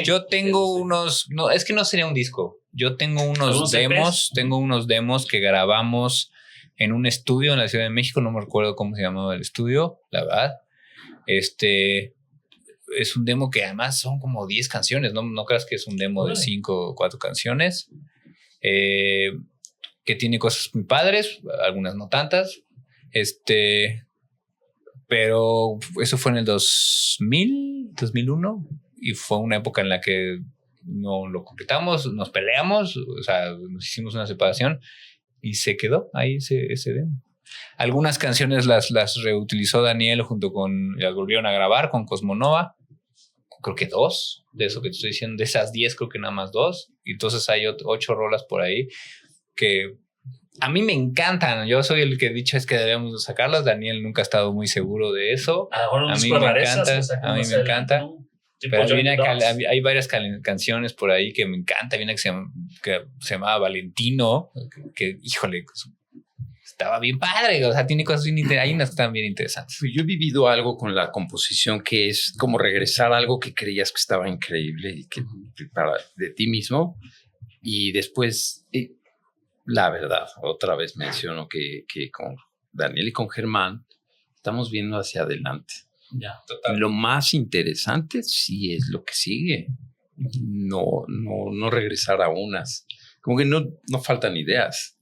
Yo tengo unos, no, es que no sería un disco. Yo tengo unos demos que grabamos en un estudio en la Ciudad de México, no me recuerdo cómo se llamaba el estudio, la verdad. Es un demo que además son como 10 canciones, no creas que es un demo de 5 o 4 canciones, que tiene cosas muy padres, algunas no tantas, pero eso fue en el 2001, y fue una época en la que no lo completamos, nos peleamos, o sea, nos hicimos una separación y se quedó ahí ese demo. Algunas canciones las reutilizó Daniel las volvieron a grabar con Cosmonova. Creo que 2, de eso que te estoy diciendo, de esas 10 creo que nada más 2. Y entonces hay 8 rolas por ahí que a mí me encantan. Yo soy el que he dicho es que debemos sacarlas. Daniel nunca ha estado muy seguro de eso. A mí me encanta. Pero hay varias canciones por ahí que me encanta. Hay una que se llamaba Valentino, que híjole, estaba bien padre, o sea, tiene cosas bien interesantes, hay unas que están bien interesantes. Yo he vivido algo con la composición que es como regresar a algo que creías que estaba increíble y que de ti mismo, y después, la verdad, otra vez menciono que con Daniel y con Germán estamos viendo hacia adelante. Ya, total. Lo más interesante sí es lo que sigue, no regresar a unas, como que no faltan ideas.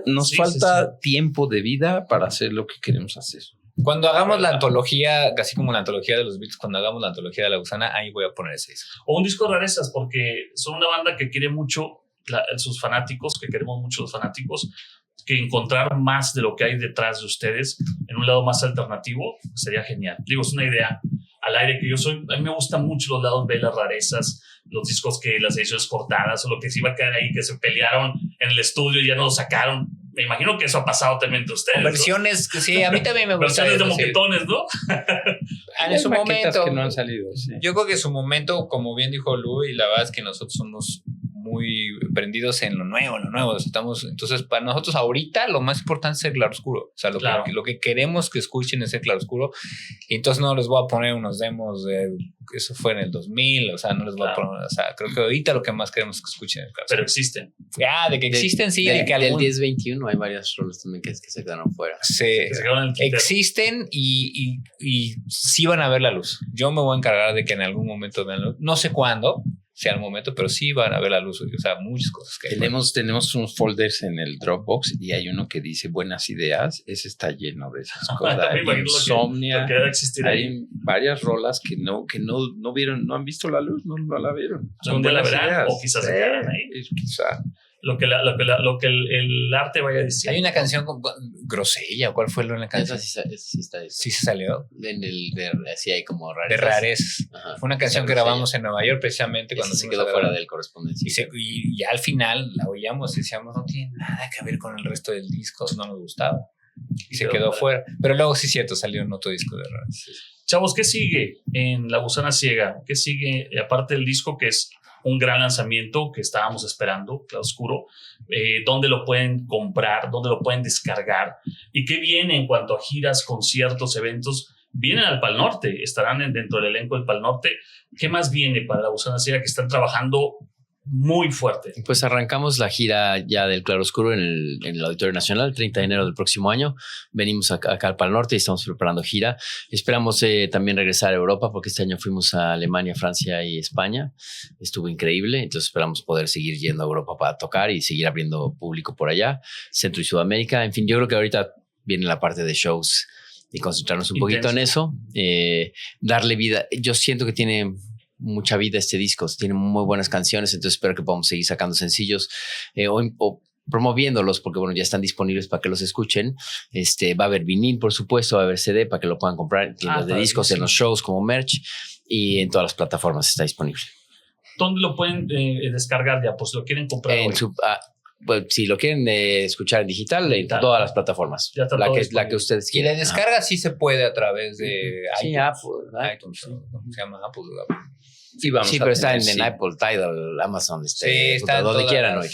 Nos falta tiempo de vida para hacer lo que queremos hacer. Cuando hagamos la antología, así como la antología de los Beatles, cuando hagamos la antología de La Gusana, ahí voy a poner ese disco. O un disco de rarezas, porque son una banda que quiere mucho sus fanáticos, que queremos mucho los fanáticos, que encontrar más de lo que hay detrás de ustedes en un lado más alternativo sería genial. Digo, es una idea al aire que a mí me gustan mucho los lados B, las rarezas, los discos que las ediciones cortadas o lo que se iba a quedar ahí, que se pelearon en el estudio y ya no lo sacaron. Me imagino que eso ha pasado también entre ustedes. Versiones, ¿no? Sí, a mí también me gusta. Versiones de moquetones, ¿no? En su momento. Que no han salido, sí. Yo creo que en su momento, como bien dijo Lu, y la verdad es que nosotros somos muy prendidos en lo nuevo. Entonces, para nosotros ahorita lo más importante es el claroscuro. O sea, lo que queremos que escuchen es el claroscuro. Y entonces no les voy a poner unos demos eso fue en el 2000, o sea, no les voy a poner, o sea, creo que ahorita lo que más queremos que escuchen es el claroscuro. Pero existen. De que existen, sí. Del 10-21 hay varias rolas también que se quedaron fuera. Existen y sí van a ver la luz. Yo me voy a encargar de que en algún momento vean la luz. No sé cuándo sea el momento, pero sí van a ver la luz. O sea, muchas cosas que tenemos unos folders en el Dropbox y hay uno que dice buenas ideas. Ese está lleno de esas cosas. Insomnia. Hay varias rolas que no vieron, no han visto la luz, no la vieron. Son buenas ideas. O quizás se quedaron ahí. Quizá. Lo que el arte vaya diciendo. Hay una canción con Grosella, ¿o cuál fue la canción? Esa sí está. Sí se salió. Sí hay como rarezas. De rarezas. Fue una canción que grabamos en Nueva York precisamente cuando se quedó fuera del correspondencia. Y ya al final la oíamos y decíamos, no tiene nada que ver con el resto del disco, no nos gustaba. Y se quedó fuera. Pero luego sí es cierto, salió en otro disco de rarezas. Chavos, ¿qué sigue en La Gusana Ciega? ¿Qué sigue aparte del disco que es un gran lanzamiento que estábamos esperando, Claroscuro? ¿Dónde lo pueden comprar? ¿Dónde lo pueden descargar? ¿Y qué viene en cuanto a giras, conciertos, eventos? Vienen al Pal Norte, estarán dentro del elenco del Pal Norte. ¿Qué más viene para La Gusana Ciega que están trabajando muy fuerte? Pues arrancamos la gira ya del Claroscuro en el Auditorio Nacional el 30 de enero del próximo año. Venimos acá al Pal Norte y estamos preparando gira. Esperamos también regresar a Europa porque este año fuimos a Alemania, Francia y España. Estuvo increíble, entonces esperamos poder seguir yendo a Europa para tocar y seguir abriendo público por allá, Centro y Sudamérica. En fin, yo creo que ahorita viene la parte de shows y concentrarnos un poquito en eso. Darle vida. Yo siento que tiene mucha vida este disco, tiene muy buenas canciones, entonces espero que podamos seguir sacando sencillos o promoviéndolos porque bueno, ya están disponibles para que los escuchen. Va a haber vinil, por supuesto, va a haber CD para que lo puedan comprar, tiendas de discos, en los shows como merch y en todas las plataformas está disponible. ¿Dónde lo pueden descargar ya? Pues lo quieren comprar pues, si lo quieren escuchar en digital, en todas las plataformas. La que ustedes quieran. Y la descarga sí se puede a través de iTunes. Se llama Apple. Sí, pero está en Apple, Tidal, Amazon, está donde quieran hoy.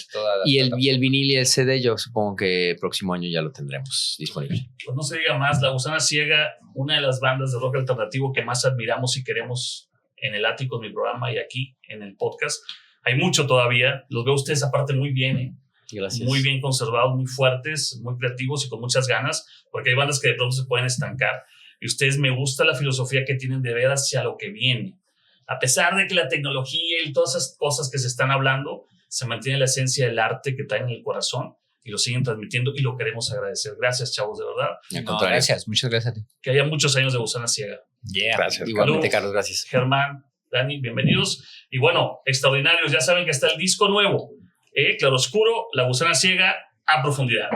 Y el vinil y el CD, yo supongo que el próximo año ya lo tendremos disponible. Pues no se diga más, La Gusana Ciega, una de las bandas de rock alternativo que más admiramos y queremos en el ático, en mi programa y aquí en el podcast. Hay mucho todavía, los veo ustedes aparte muy bien, Gracias. Muy bien conservados, muy fuertes, muy creativos y con muchas ganas, porque hay bandas que de pronto se pueden estancar. Y ustedes, me gusta la filosofía que tienen de ver hacia lo que viene. A pesar de que la tecnología y todas esas cosas que se están hablando, se mantiene la esencia del arte que traen en el corazón y lo siguen transmitiendo y lo queremos agradecer. Gracias, chavos, de verdad. Gracias, muchas gracias a ti. Que haya muchos años de Gusana Ciega. Gracias. Igualmente, Carlos, gracias. Germán, Dani, bienvenidos. Y bueno, extraordinarios, ya saben que está el disco nuevo, Claroscuro, La Gusana Ciega, a profundidad.